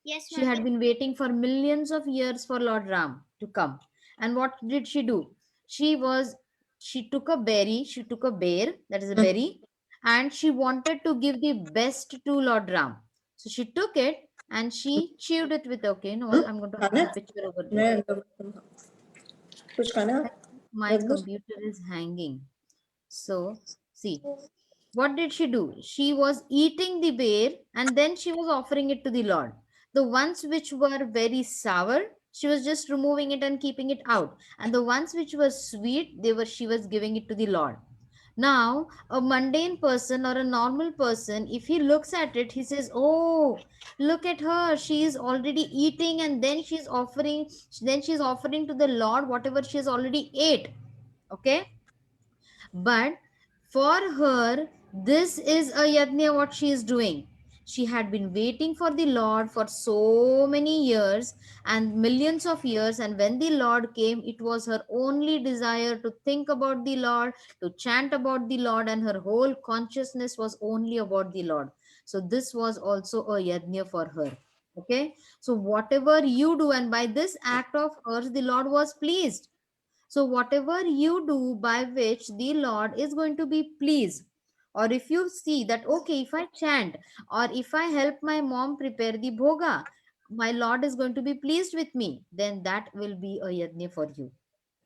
Yes, She had been waiting for millions of years for Lord Ram to come. And what did she do? She was she took a berry, she took a bear, that is a berry, and she wanted to give the best to Lord Ram. So she took it and she chewed it with, okay, you know what? I'm going to have a picture over there. My computer is hanging. So see, what did she do? She was eating the bear and then she was offering it to the Lord. The ones which were very sour, she was just removing it and keeping it out. And the ones which were sweet, she was giving it to the Lord. Now, a mundane person or a normal person, if he looks at it, he says, "Oh, look at her. She is already eating, and then she's offering to the Lord whatever she has already ate." Okay, but for her, this is a yajna what she is doing. She had been waiting for the Lord for so many years and millions of years. And when the Lord came, it was her only desire to think about the Lord, to chant about the Lord, and her whole consciousness was only about the Lord. So, this was also a yajna for her. Okay. So, whatever you do, and by this act of hers, the Lord was pleased. So, whatever you do by which the Lord is going to be pleased, or if you see that, okay, if I chant or if I help my mom prepare the bhoga, my Lord is going to be pleased with me, then that will be a yajna for you.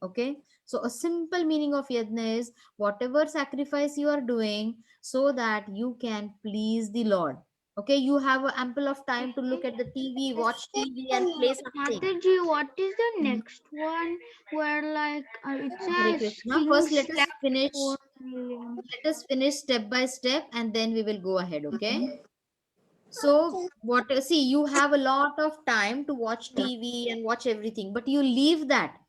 Okay, so a simple meaning of yajna is whatever sacrifice you are doing so that you can please the Lord. Okay, you have a ample of time to look at the TV, watch TV, and play something. Mataji, what is the Mhm. next one where like it Hare says Krishna. few First, let us steps finish. for million? Let us finish step by step, and then we will go ahead. Okay. So, what? See, you have a lot of time to watch TV and watch everything, but you leave that.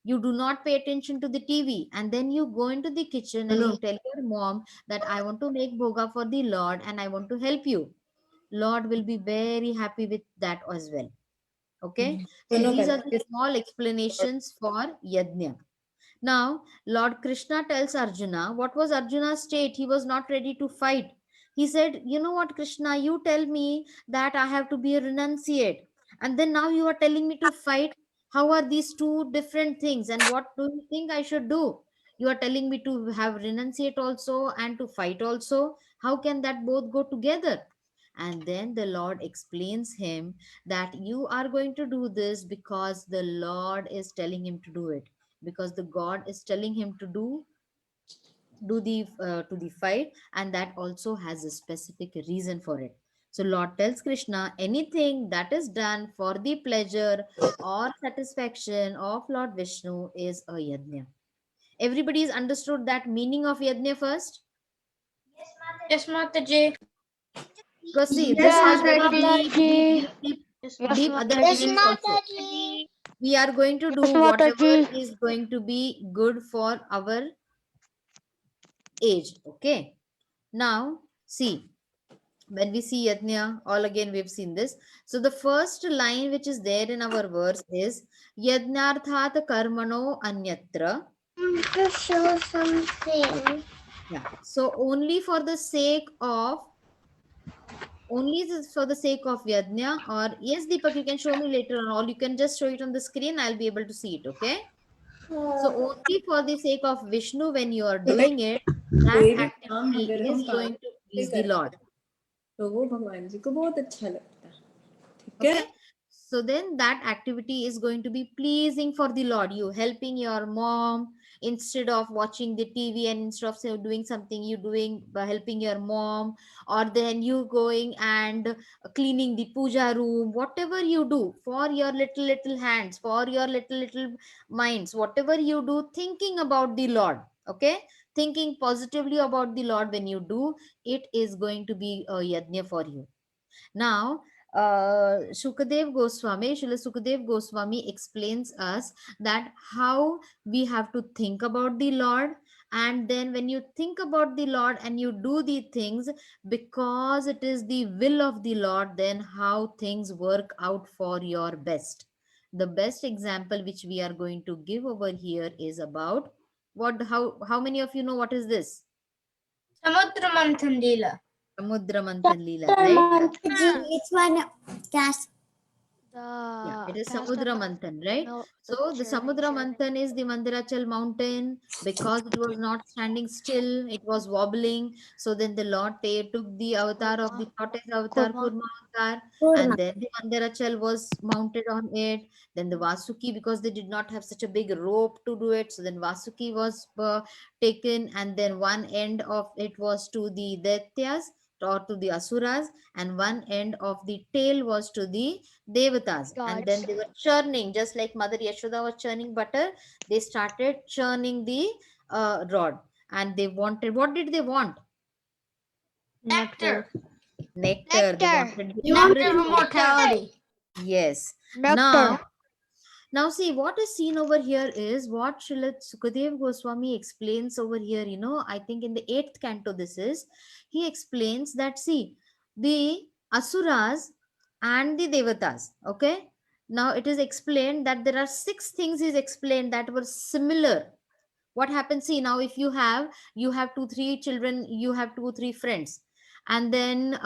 You do not pay attention to the TV, and then you go into the kitchen and you tell your mom that I want to make bhoga for the Lord and I want to help you. Lord will be very happy with that as well. Okay. So these are the small explanations for yajna. Now, Lord Krishna tells Arjuna, what was Arjuna's state? He was not ready to fight. He said, "You know what, Krishna, you tell me that I have to be a renunciate. And then now you are telling me to fight. How are these two different things? And what do you think I should do? You are telling me to have renunciate also and to fight also. How can that both go together?" And then the Lord explains him that you are going to do this because the Lord is telling him to do it, because the God is telling him to do the to the fight, and that also has a specific reason for it. So Lord tells Krishna, anything that is done for the pleasure or satisfaction of Lord Vishnu is a yajna. Everybody's understood that meaning of yajna first? Yes, Mataji. Because see, this Yes, has very Mataji. deep other Yes, meanings also. We are going to do Yes, whatever Mataji. is going to be good for our age. Okay. Now, see, when we see Yajna, all again we've seen this. So the first line which is there in our verse is Yajnarthat karmano anyatra. To show something. Yeah. So for the sake of Yajna, or yes, Deepak, you can show me later on, or you can just show it on the screen. I'll be able to see it. Okay. So only for the sake of Vishnu, when you are doing it, that activity is going to please the Lord. तो वो भगवान जी को बहुत अच्छा लगता है. ठीक है. Okay. So then that activity is going to be pleasing for the Lord. You helping your mom instead of watching the TV, and instead of say, doing something, you doing helping your mom, or then you going and cleaning the puja room. Whatever you do for your little hands, for your little minds, whatever you do, thinking about the Lord. Okay, thinking positively about the Lord, when you do, it is going to be a yajna for you. Now, Srila Sukadev Goswami explains us that how we have to think about the Lord. And then when you think about the Lord and you do the things because it is the will of the Lord, then how things work out for your best. The best example which we are going to give over here is about what, how many of you know what is this? Samudra Manthan Leela. Samudra Manthan Leela, right? It's one cast. Yeah, it The is cast of Samudra Manthan, right? the So the churning. Samudra Manthan is the Mandarachal mountain, because it was not standing still, it was wobbling. So then the Lord took the avatar of the Kurma. tortoise avatar, Kurma. Kurma avatar, Kurma. and then the Mandarachal was mounted on it. Then the Vasuki, because they did not have such a big rope to do it, so then Vasuki was taken, and then one end of it was to the Daityas or to the Asuras, and one end of the tail was to the Devatas. And then Gods. they were churning, just like Mother Yashoda was churning butter. They started churning the rod, and they wanted, what did they want? Nectar. Nectar. They Nectar. wanted the Nectar Amrit. of immortality. Yes. Nectar. Now see, what is seen over here is what Srila Sukadev Goswami explains over here. I think in the 8th canto this is, he explains that, see, the Asuras and the Devatas, okay? Now it is explained that there are 6 things is explained that were similar. What happens, see, now if you have 2 3 children, you have 2 3 friends, and then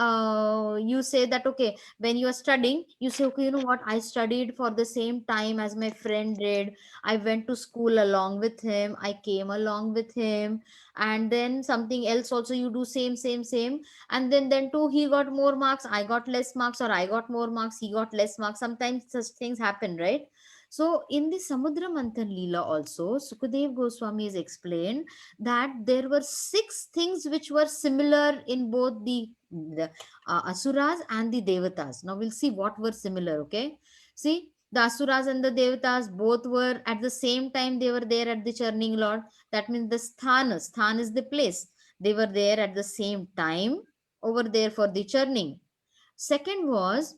you say that, okay, when you are studying, you say, okay, you know what, I studied for the same time as my friend did. I went to school along with him, I came along with him, and then something else also you do, same, and then too, he got more marks, I got less marks, or I got more marks, he got less marks. Sometimes such things happen, right? So in the Samudra Manthan Leela also, Sukadev Goswami is explained that there were 6 things which were similar in both the Asuras and the Devatas. Now we'll see what were similar, okay? See, the Asuras and the Devatas both were at the same time, they were there at the churning Lord. That means the Sthan is the place. They were there at the same time over there for the churning. Second was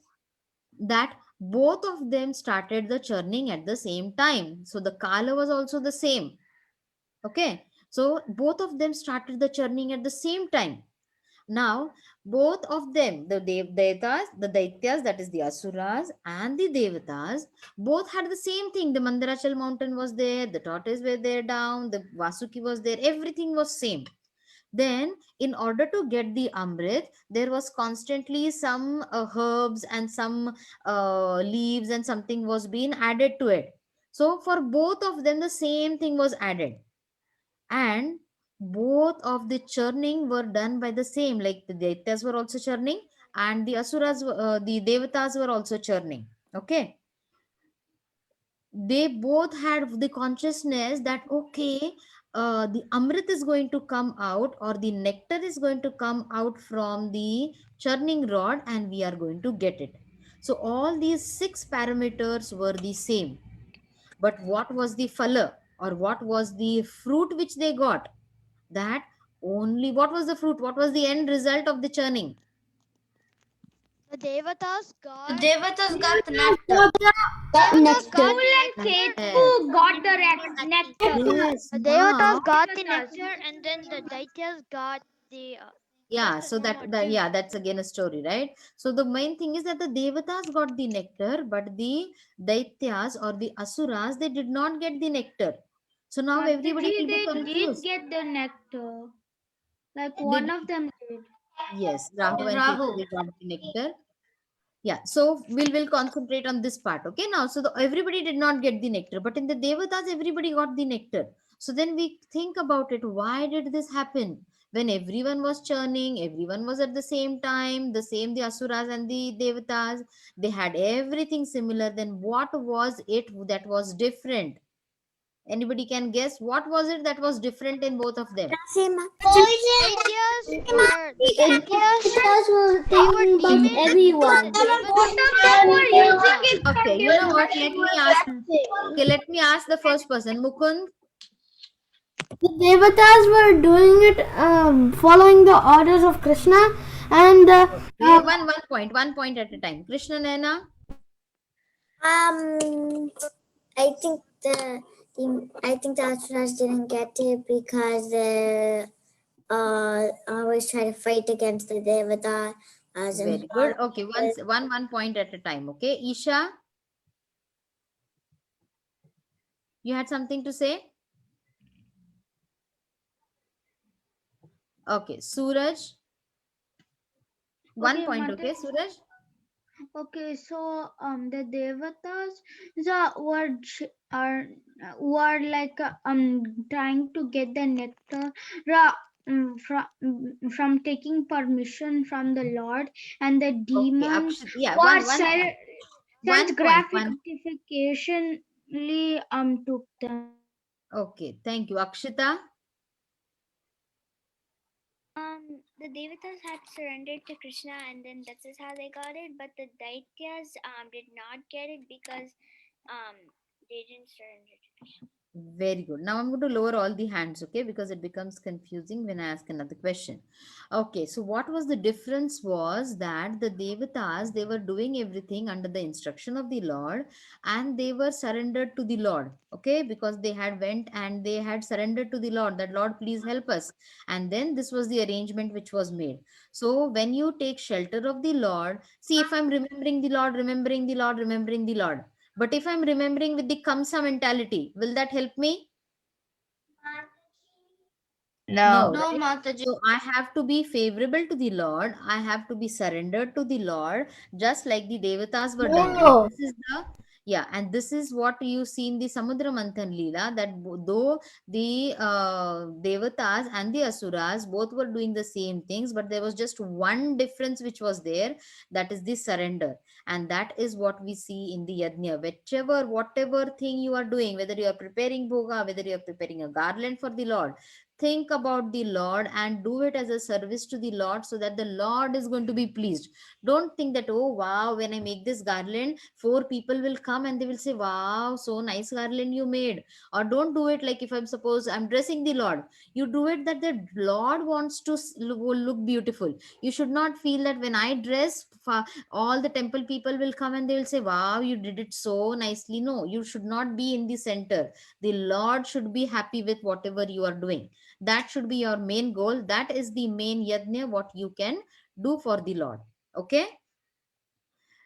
that both of them started the churning at the same time. So the Kala was also the same. Okay. So both of them started the churning at the same time. Now, both of them, the Daityas, that is the Asuras, and the Devatas, both had the same thing. The Mandarachal mountain was there, the tortoise were there down, the Vasuki was there, everything was same. Then, in order to get the Amrit, there was constantly some herbs and some leaves and something was being added to it. So, for both of them, the same thing was added. And both of the churning were done by the same, like the Daityas were also churning, and the Asuras, the Devatas were also churning. Okay. They both had the consciousness that, okay, the Amrit is going to come out, or the nectar is going to come out from the churning rod, and we are going to get it. So all these 6 parameters were the same. But what was the phala, or what was the fruit which they got? That only, what was the fruit? What was the end result of the churning? The Devatas The got. Devatas got the nectar. Devatas got Full the and nectar. faithful got the nectar. Yes. The Now, Devatas got the nectar, and then the Daityas got the. yeah, Just so one more that thing. yeah, that's again a story, right? So the main thing is that the Devatas got the nectar, but the Daityas or the Asuras, they did not get the nectar. So now everybody Mataji, will be they did confused. get the nectar. Like They one did. of them did. Yes, Rahu and Ketu, Rahu. they got the nectar. Yeah, so we'll concentrate on this part. Okay, now so everybody did not get the nectar, but in the Devatas, everybody got the nectar. So then we think about it. Why did this happen? When everyone was churning, everyone was at the same time, the same, the Asuras and the Devatas, they had everything similar. Then what was it that was different? Anybody can guess what was it that was different in both of them? Daityas were the Daityas. Because we're They were thinking about demons. everyone. Okay, you know what? Let me ask. Okay, let me ask the first person, Mukund. The Devatas were doing it, following the orders of Krishna, and One point at a time. Krishna Naina. I think the Asuras didn't get it because they always try to fight against the Devata. Very good. Okay, one point at a time. Okay, Isha, you had something to say? Okay, Suraj. One Okay, point. Mata- Okay, Suraj. Okay, so the devatas were like trying to get the nectar from taking permission from the Lord, and the Okay, demons yeah, were one sense point. One. gratificationly took them. Okay, thank you, Akshita. The Devatas had surrendered to Krishna, and then that is how they got it. But the Daityas did not get it because they didn't surrender to Krishna. Very good. Now I'm going to lower all the hands, okay, because it becomes confusing when I ask another question. Okay, so what was the difference was that the Devatas, they were doing everything under the instruction of the Lord, and they were surrendered to the Lord, okay, because they had went and they had surrendered to the Lord, that Lord, please help us. And then this was the arrangement which was made. So when you take shelter of the Lord, see, if I'm remembering the Lord, remembering the Lord, remembering the Lord, but if I'm remembering with the Kamsa mentality, will that help me? No, No. No, right? Mataji. So I have to be favorable to the Lord. I have to be surrendered to the Lord, just like the Devatas were done. And no. this is the, yeah, and this is what you see in the Samudra Manthan Leela, that though the Devatas and the Asuras both were doing the same things, but there was just one difference which was there, that is the surrender. And that is what we see in the Yajna. Whatever thing you are doing, whether you are preparing bhoga, whether you are preparing a garland for the Lord, think about the Lord and do it as a service to the Lord, so that the Lord is going to be pleased. Don't think that, oh wow, when I make this garland, 4 people will come and they will say, wow, so nice garland you made. Or don't do it like, if I'm suppose I'm dressing the Lord, you do it that the Lord wants to look beautiful. You should not feel that when I dress, all the temple people will come and they will say, wow, you did it so nicely. No, you should not be in the center. The Lord should be happy with whatever you are doing. That should be your main goal. That is the main yajna what you can do for the Lord. Okay,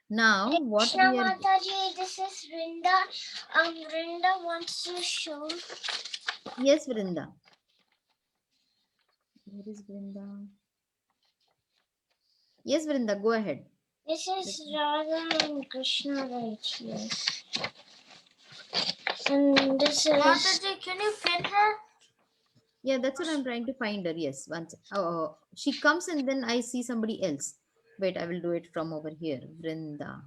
now what Krishna we are, Mataji, this is Rinda. Rinda wants to show. yes, Vrinda, where is Vrinda? Yes, Vrinda, go ahead. This is Radha and Krishna right here. And this is. Mataji, can you pin her? Yeah, that's what I'm trying to find her. Yes, once she comes and then I see somebody else. Wait, I will do it from over here. Vrinda,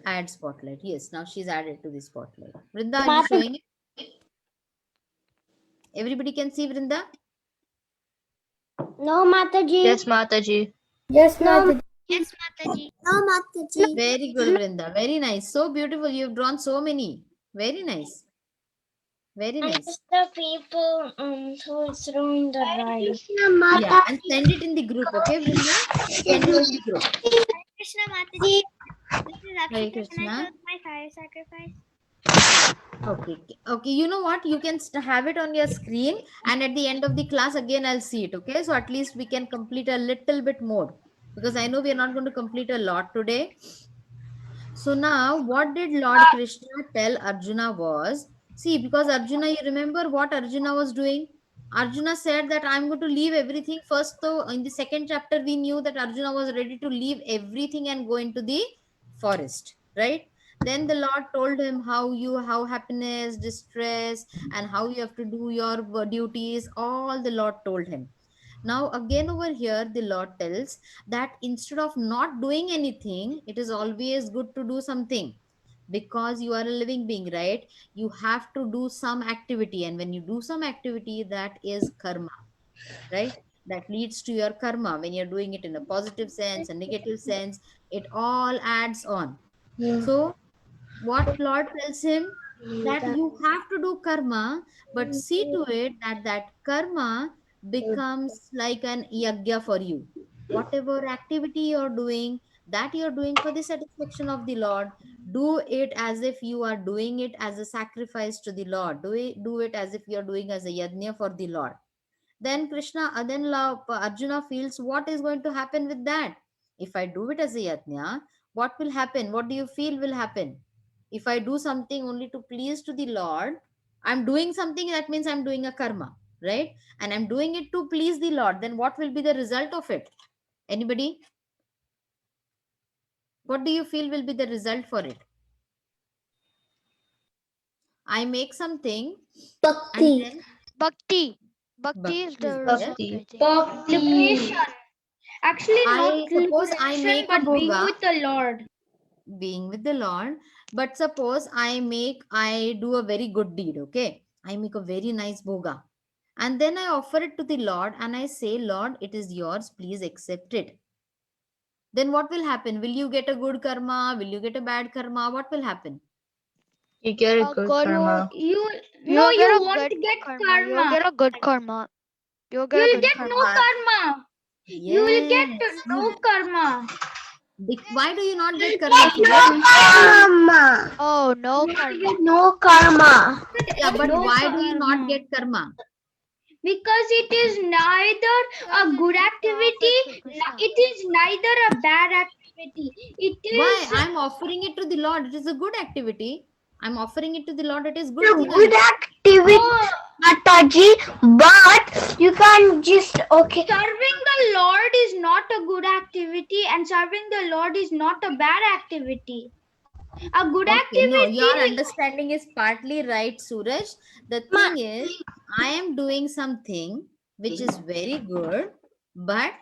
add spotlight. Yes, now she's added to the spotlight. Vrinda, are you showing it? Everybody can see Vrinda? No, Mataji. Yes, Mataji. Yes, No. Mataji. Yes, Mataji. No, Mataji. Very good, Vrinda. Very nice. So beautiful. You've drawn so many. Very nice. Very And nice. it's the people who is throwing the rice. Yeah, and send it in the group, okay, Vrinda? Send it in the group. Krishna Mataji. This is Hare Akshita. Can I Krishna. show my fire sacrifice? Okay. Okay. You know what? You can have it on your screen, and at the end of the class, again, I'll see it. Okay. So at least we can complete a little bit more, because I know we are not going to complete a lot today. So now, what did Lord Krishna tell Arjuna was, see, because Arjuna, you remember what Arjuna was doing? Arjuna said that I'm going to leave everything. First, though, in the second chapter, we knew that Arjuna was ready to leave everything and go into the forest, right? Then the Lord told him how happiness, distress, and how you have to do your duties. All the Lord told him. Now again over here, the Lord tells that instead of not doing anything, it is always good to do something, because you are a living being, right? You have to do some activity, and when you do some activity, that is karma, right? That leads to your karma. When you're doing it in a positive sense, a negative sense, it all adds on. So what Lord tells him, that you have to do karma, but see to it that that karma becomes like an yagya for you. Whatever activity you're doing, that you're doing for the satisfaction of the Lord, do it as if you are doing it as a sacrifice to the Lord. Do it as if you're doing as a yajna for the Lord. Then Arjuna feels, what is going to happen with that? If I do it as a yajna, what will happen? What do you feel will happen? If I do something only to please to the Lord, I'm doing something, that means I'm doing a karma, right? And I'm doing it to please the Lord, then what will be the result of it? Anybody? What do you feel will be the result for it? I make something and Bhakti. then Bhakti. Bhakti is the result, I think. Liberation. Actually, not Suppose I liberation, make a but being bhoga, with the Lord. being with the Lord. But suppose I do a very good deed, okay? I make a very nice bhoga. And then I offer it to the Lord and I say, Lord, it is yours, please accept it. Then what will happen? Will you get a good karma? Will you get a bad karma? What will happen? You get a good karma. No, get you a won't good get karma. You'll karma. get a good karma. You'll get a You'll good get karma. no karma. You will get Yes. no karma. Why do you not get karma? No karma. Oh, no karma. No karma. Yeah, but No why do you not karma. get karma? Because it is neither a good activity, it is neither a bad activity. It Why? is I'm offering it to the Lord. It is a good activity. I'm offering it to the Lord. It is good It's a thing. good activity, no, Mataji, but you can't just okay. serving the Lord is not a good activity, and serving the Lord is not a bad activity. A good Okay, no, activity your is understanding is partly right, Suraj. The thing is, I am doing something which is very good, but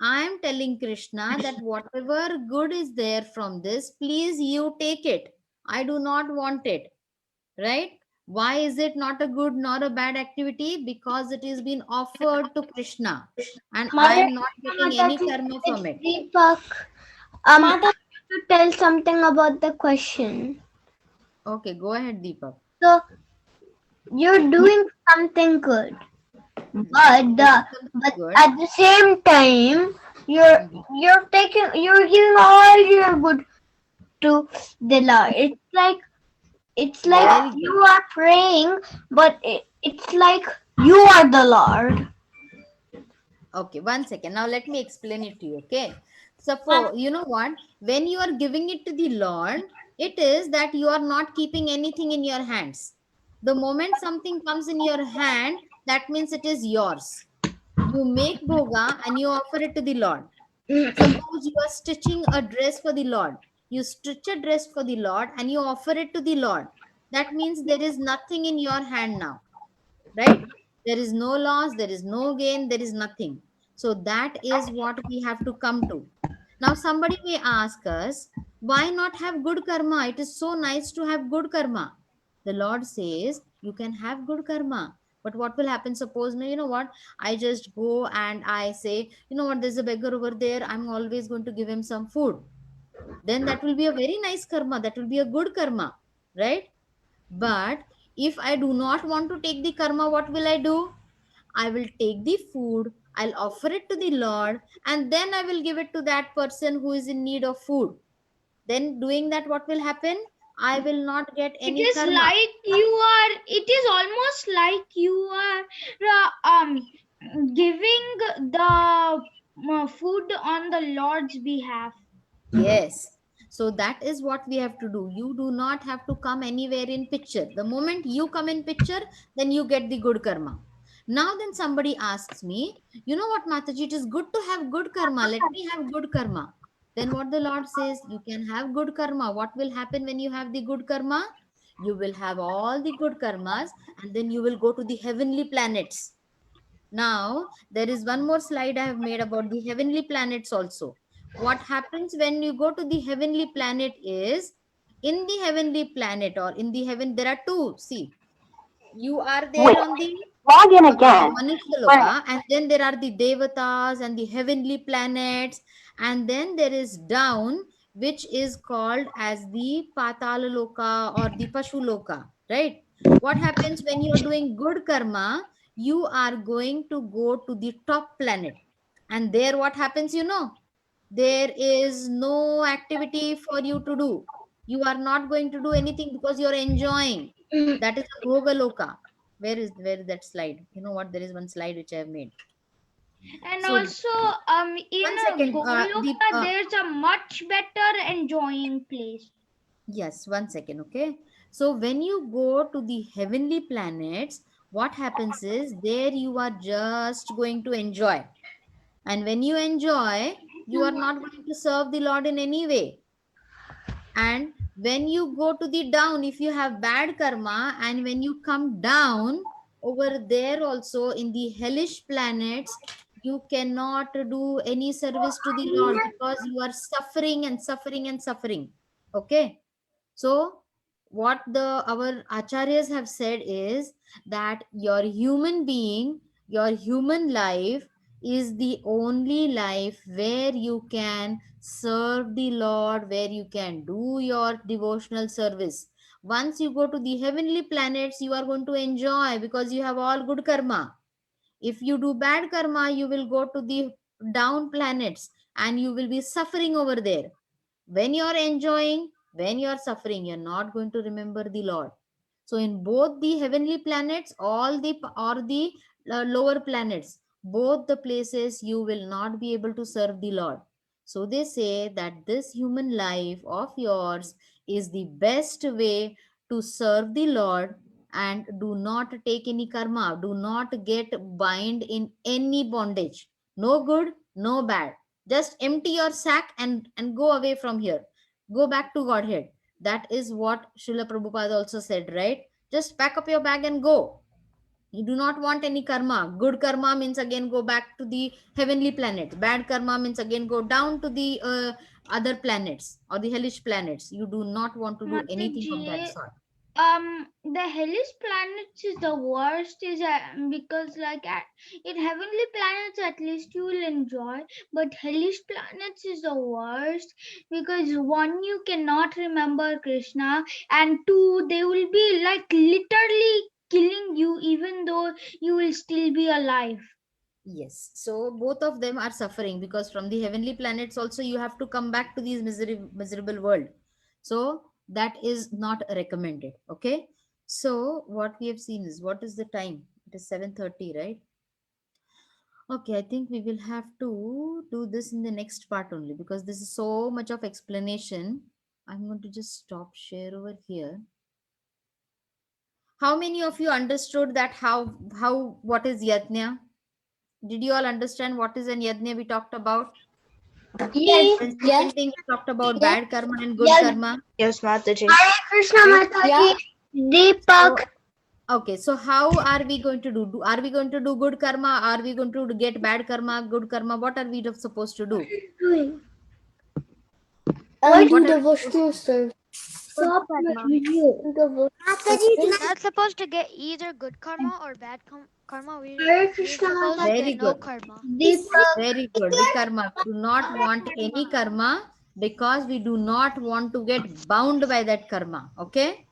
I am telling Krishna that whatever good is there from this, please you take it. I do not want it, right? Why is it not a good nor a bad activity? Because it is been offered to Krishna and I am not getting any karma from it. Deepak, I have to tell something about the question. Okay, go ahead, Deepak. So you're doing something good, but Good. at the same time you're giving all your good to the Lord. It's like Very good. you are praying, but it's like you are the Lord. Okay, 1 second. Now let me explain it to you. Okay. Suppose, you know what? When you are giving it to the Lord, it is that you are not keeping anything in your hands. The moment something comes in your hand, that means it is yours. You make bhoga and you offer it to the Lord. Suppose you are stitching a dress for the Lord. You stitch a dress for the Lord and you offer it to the Lord. That means there is nothing in your hand now, right? There is no loss, there is no gain, there is nothing. So that is what we have to come to. Now somebody may ask us, why not have good karma? It is so nice to have good karma. The Lord says you can have good karma, but what will happen? Suppose, no, you know what, I just go and I say, you know what, there's a beggar over there, I'm always going to give him some food. Then that will be a very nice karma, that will be a good karma, right? But if I do not want to take the karma, what will I do? I will take the food, I'll offer it to the Lord, and then I will give it to that person who is in need of food. Then, doing that, what will happen? I will not get it any is karma. like it is almost like you are giving the food on the Lord's behalf. Yes. So that is what we have to do. You do not have to come anywhere in picture. The moment you come in picture, then you get the good karma. Now then somebody asks me, you know what, Mataji, it is good to have good karma. Let me have good karma. Then what the Lord says, you can have good karma. What will happen when you have the good karma? You will have all the good karmas, and then you will go to the heavenly planets. Now, there is one more slide I have made about the heavenly planets also. What happens when you go to the heavenly planet is, in the heavenly planet or in the heaven, there are two. See, you are there on the Log in again. Manushya Loka, and then there are the Devatas and the heavenly planets, and then there is down, which is called as the Patala Loka or the Pashu Loka, right? What happens when you are doing good karma? You are going to go to the top planet, and there what happens, there is no activity for you to do. You are not going to do anything because you are enjoying. That is the Bhoga Loka. Where is that slide? You know what? There is one slide which I have made. And So also, in one second. Goloka, there's a much better enjoying place. Yes, one second. Okay. So when you go to the heavenly planets, what happens is there you are just going to enjoy. And when you enjoy, you are not going to serve the Lord in any way. And when you go to the down, if you have bad karma, and when you come down over there also in the hellish planets, you cannot do any service to the Lord because you are suffering and suffering and suffering. Okay. So what our acharyas have said is that your human being, your human life is the only life where you can serve the Lord, where you can do your devotional service. Once you go to the heavenly planets, you are going to enjoy because you have all good karma. If you do bad karma, you will go to the down planets and you will be suffering over there. When you are enjoying, when you are suffering, you're not going to remember the Lord. So in both the heavenly planets, all the or the lower planets, both the places you will not be able to serve the Lord. So they say that this human life of yours is the best way to serve the Lord, and do not take any karma, do not get bind in any bondage. No good, no bad. Just empty your sack and go away from here. Go back to Godhead. That is what Srila Prabhupada also said, right? Just pack up your bag and go. You do not want any karma. Good karma means again go back to the heavenly planets. Bad karma means again go down to the other planets or the hellish planets. You do not want to do anything of that Mataji, sort. the hellish planets is the worst, is because like in heavenly planets at least you will enjoy, but hellish planets is the worst because one, you cannot remember Krishna, and two, they will be like literally killing you even though you will still be alive. Yes. So both of them are suffering because from the heavenly planets also you have to come back to these miserable world. So that is not recommended. Okay. So what we have seen is, what is the time? It is 7:30, right? Okay, I think we will have to do this in the next part only because this is so much of explanation. I'm going to just stop share over here. How many of you understood that what is yajna? Did you all understand what is an yajna we talked about? Yes. And second thing, we talked about bad karma and good Yes. karma. Yes, Mataji. Hare Krishna Mataji. Deepak. Okay, so how are we going to do? Are we going to do good karma? Are we going to get bad karma, good karma? What are we supposed to do? Doing. What are we devotional service. Stop video. Not supposed to get either good karma or bad karma. Hare We're Krishna supposed to Very get no good. karma. Deepak. Very good. The karma. Do not want any karma because we do not want to get bound by that karma. Okay?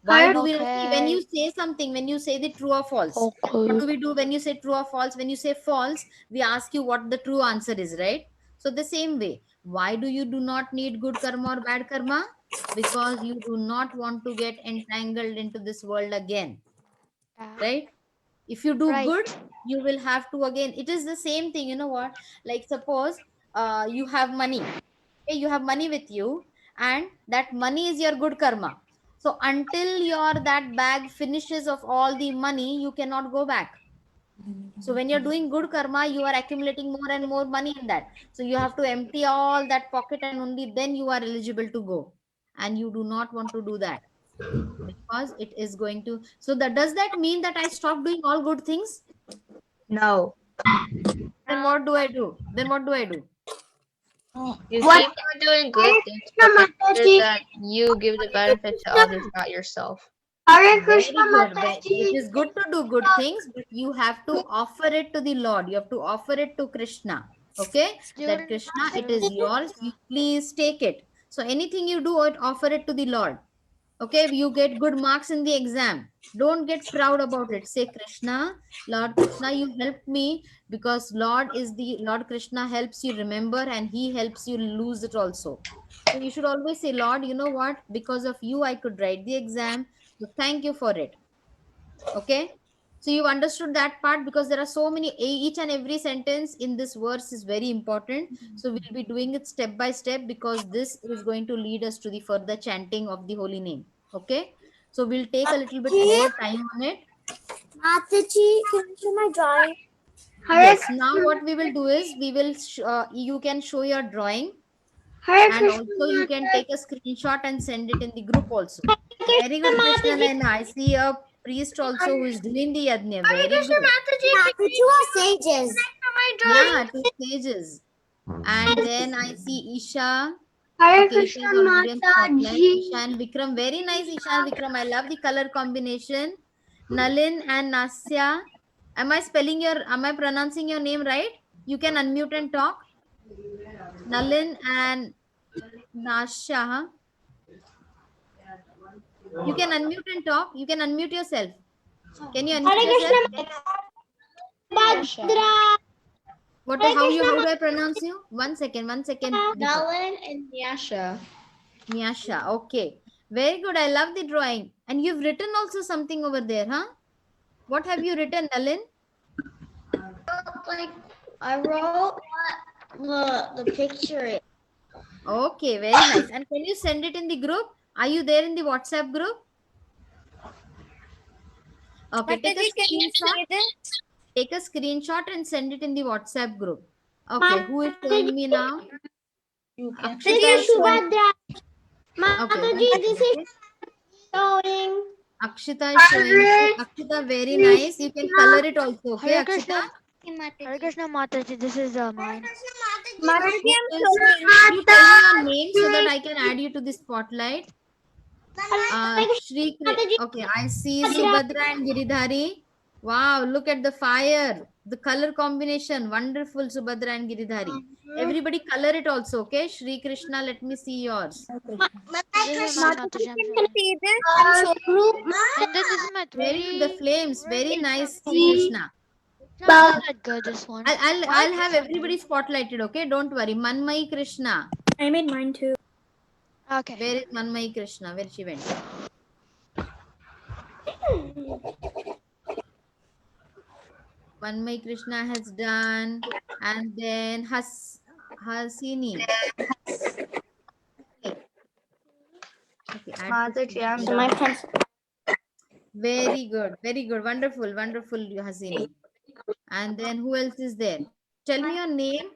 Why do we not see when you say something, when you say the true or false? What do we do when you say true or false? When you say false, we ask you what the true answer is, right? So the same way, why do you do not need good karma or bad karma? Because you do not want to get entangled into this world again, right? If you do Right. good, you will have to again, it is the same thing. You know what, like suppose you have money. Okay, you have money with you, and that money is your good karma. So until your that bag finishes of all the money, you cannot go back. So when you're doing good karma, you are accumulating more and more money in that. So you have to empty all that pocket and only then you are eligible to go. And you do not want to do that because it is going to. So that does that mean that I stop doing all good things? No. Then what do I do? Then what do I do? You What? keep on doing good things, but the fact is that you give the benefit to others, not yourself. Hare Very Krishna good. Mataji. It is good to do good things, but you have to offer it to the Lord. You have to offer it to Krishna. Okay? That Krishna, it is yours. You please take it. So anything you do, offer it to the Lord. Okay? You get good marks in the exam. Don't get proud about it. Say, Krishna, Lord Krishna, you helped me because Lord Krishna helps you remember and he helps you lose it also. So you should always say, Lord, you know what? Because of you, I could write the exam. So thank you for it. Okay. So you've understood that part because there are so many, each and every sentence in this verse is very important. So we'll be doing it step by step because this is going to lead us to the further chanting of the holy name. Okay. So we'll take a little bit more time on it. Mataji, can you show my drawing? Hare Yes. Krishna. Now what we will do is we will, you can show your drawing Hare and Krishna also you can Mataji. take a screenshot and send it in the group also. Very good, Krishna. And I see a priest also who is doing the yajna. Very good. The two are sages. Yeah, 2 stages. And then I see Isha. Hare Okay, Isha Krishna is already on spotlight. Mataji. Isha and Vikram. Very nice, Isha and Vikram. I love the color combination. Nalin and Nasya. Am I pronouncing your name right? You can unmute and talk. Nalin and Nasya. Huh? You can unmute and talk. You can unmute yourself. Can you unmute yourself? How do I pronounce you? One second. Deepak. Nalin and Yasha. Nyasha. Okay. Very good. I love the drawing. And you've written also something over there, huh? What have you written, Nalin? Like I wrote what the picture is. Okay, very nice. And can you send it in the group? Are you there in the WhatsApp group? Okay, take a screenshot. Take a screenshot and send it in the WhatsApp group. Okay, who is showing me now? Akshita is showing. Mataji, this is showing. Akshita is showing. Akshita, very nice. You can color it also. Okay, Akshita? Hare Krishna Mataji, this is mine. You tell me your name so that I can add you to the spotlight. Okay, I see Subhadra and Giridhari. Wow, look at the fire. The color combination. Wonderful, Subhadra and Giridhari. Everybody color it also, okay? Shri Krishna, let me see yours. This is mine, Mataji. And then this is my Very good, the flames. Very nice, Shri See? Krishna. not that good, this one. I'll have everybody spotlighted, okay? Don't worry. Manmai Krishna. I made mine too. Okay. Where is Manmai Krishna? Where she went? Manmai Krishna has done. And then Hasini. Okay, Mataji, I'm So my done. pencil. very good. Wonderful, Hasini. And then who else is there? Tell me your name.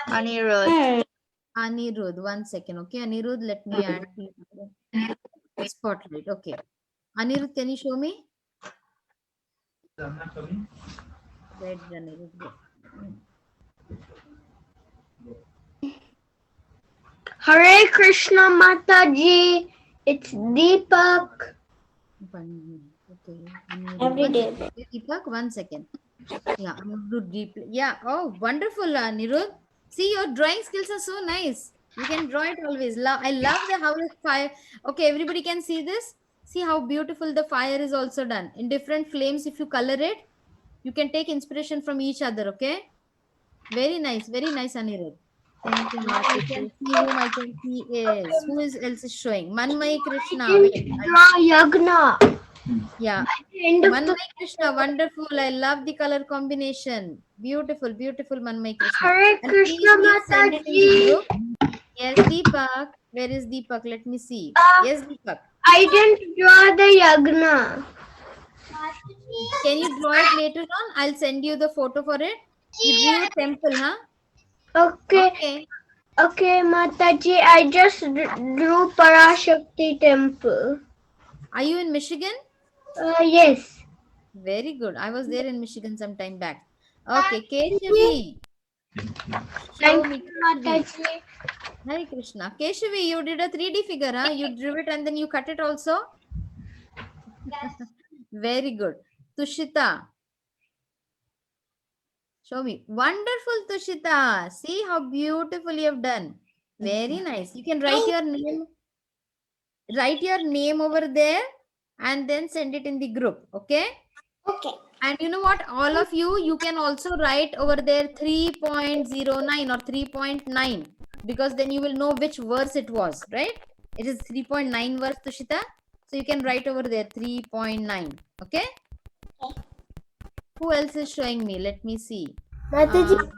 Anirudh. Anirudh. 1 second, okay? Anirudh, let me add the spotlight. Okay. Anirudh, can you show me? Where did Anirudh go? Hare Krishna Mataji. It's Deepak. 1 minute. Okay. Every One day. second. Deepak, 1 second. Yeah, Anirudh deeply. Yeah. Oh, wonderful, Anirudh. See, your drawing skills are so nice. You can draw it always. I love how the fire. Okay, everybody can see this. See how beautiful the fire is also done in different flames. If you color it, you can take inspiration from each other. Okay. Very nice, Anirudh. Thank you, Now I can Mataji. see whom I can see is. Who is else is showing? Manmai Krishna. I Wait, didn't draw Yagna. yeah. End of the Manmai Krishna, wonderful. I love the color combination. Beautiful, Manmai Krishna. Hare And please Krishna send it in the Mataji. group. Yes, Deepak. Where is Deepak? Let me see. Yes, Deepak. I didn't draw the Yagna. Can you draw it later on? I'll send you the photo for it. You drew a temple, huh? Okay. Okay. Okay, Mataji, I just drew Parashakti temple. Are you in Michigan? Yes. Very good. I was there in Michigan some time back. Okay, Keshavi. Show Thank me you, Keshavi. Mataji. Hare Krishna. Keshavi, you did a 3D figure, huh? You drew it and then you cut it also? Very good. Tushita. Show me. Wonderful, Tushita. See how beautiful you have done. Very nice. You can write your name. Write your name over there and then send it in the group. Okay? Okay. And you know what? All of you, you can also write over there 3.09 or 3.9 because then you will know which verse it was, right? It is 3.9 verse, Tushita. So you can write over there 3.9. Okay? Who else is showing me? Let me see. Mataji,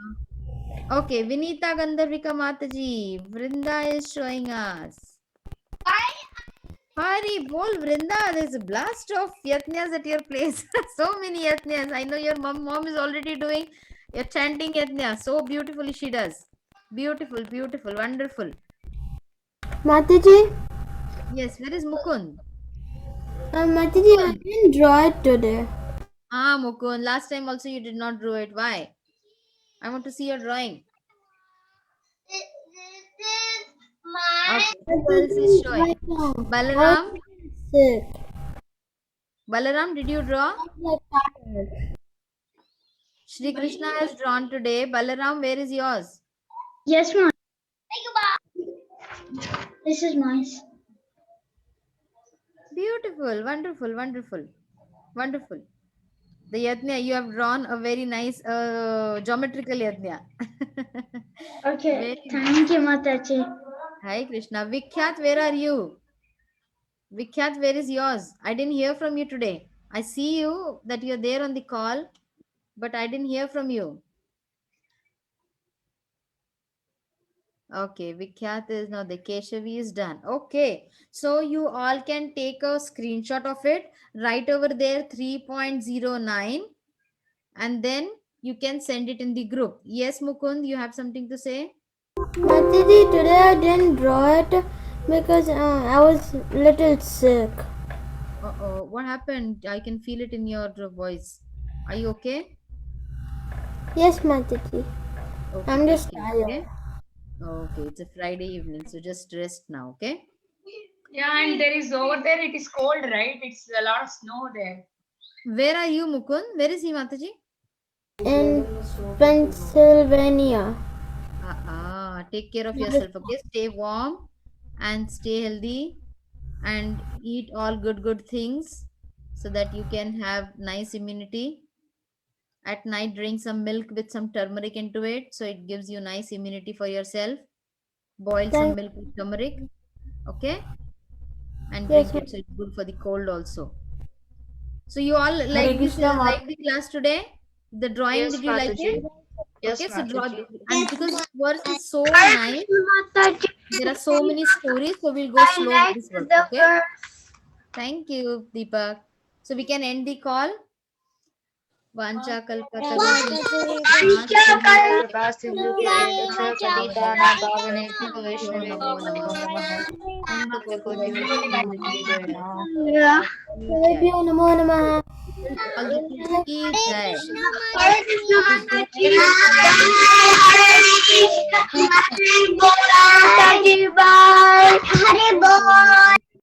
Okay, Vinita Gandharvika Mataji. Vrinda is showing us. Hari bol Vrinda, there's a blast of yatnyas at your place. So many yatnyas. I know your mom is already doing, you're chanting yatnya. So beautifully she does. Beautiful, beautiful, wonderful. Mataji, Yes, where is Mukund? Mataji, I didn't draw it today. Mukund, last time also you did not draw it. Why? I want to see your drawing. Okay, who else is showing? Balaram? Sick. Balaram, did you draw? Shri Krishna has drawn today. Balaram, where is yours? Yes, ma'am. This is mine. Beautiful, wonderful, wonderful, wonderful. The yajna, you have drawn a very nice geometrical yajna. Okay. Very Thank you, Mataji. Hi Krishna. Vikhyat, where are you? Vikhyat, where is yours? I didn't hear from you today. I see you that you're there on the call, but I didn't hear from you. Okay, Vikhyat is now the Keshavi is done. Okay, so you all can take a screenshot of it, write over there 3.09 and then you can send it in the group. Yes, Mukund, you have something to say? Mataji, today I didn't draw it because I was little sick. Uh-oh, what happened? I can feel it in your voice. Are you okay? Yes, Mataji. Okay, I'm just okay, tired. okay. Okay, it's a Friday evening, so just rest now, okay? Yeah, and there is over there, it is cold, right? It's a lot of snow there. Where are you, Mukund? Where is he, Mataji? In Pennsylvania. Take care of yourself, okay? Stay warm and stay healthy and eat all good things so that you can have nice immunity. At night, drink some milk with some turmeric into it, so it gives you nice immunity for yourself. Boil some milk with turmeric, okay? And drink it, so it's good for the cold also. So you all like this, like the class today? The drawing, Yes, did you like Mataji. it? Yes, Okay, so draw, Mataji. and because this verse is so nice, there are so many stories, so we'll go slow with this verse, okay? Thank you, Deepak. So we can end the call. Vancha Kalpataru Namo Namaha. की जय Hare Krishna, Hare Krishna, Hare Krishna,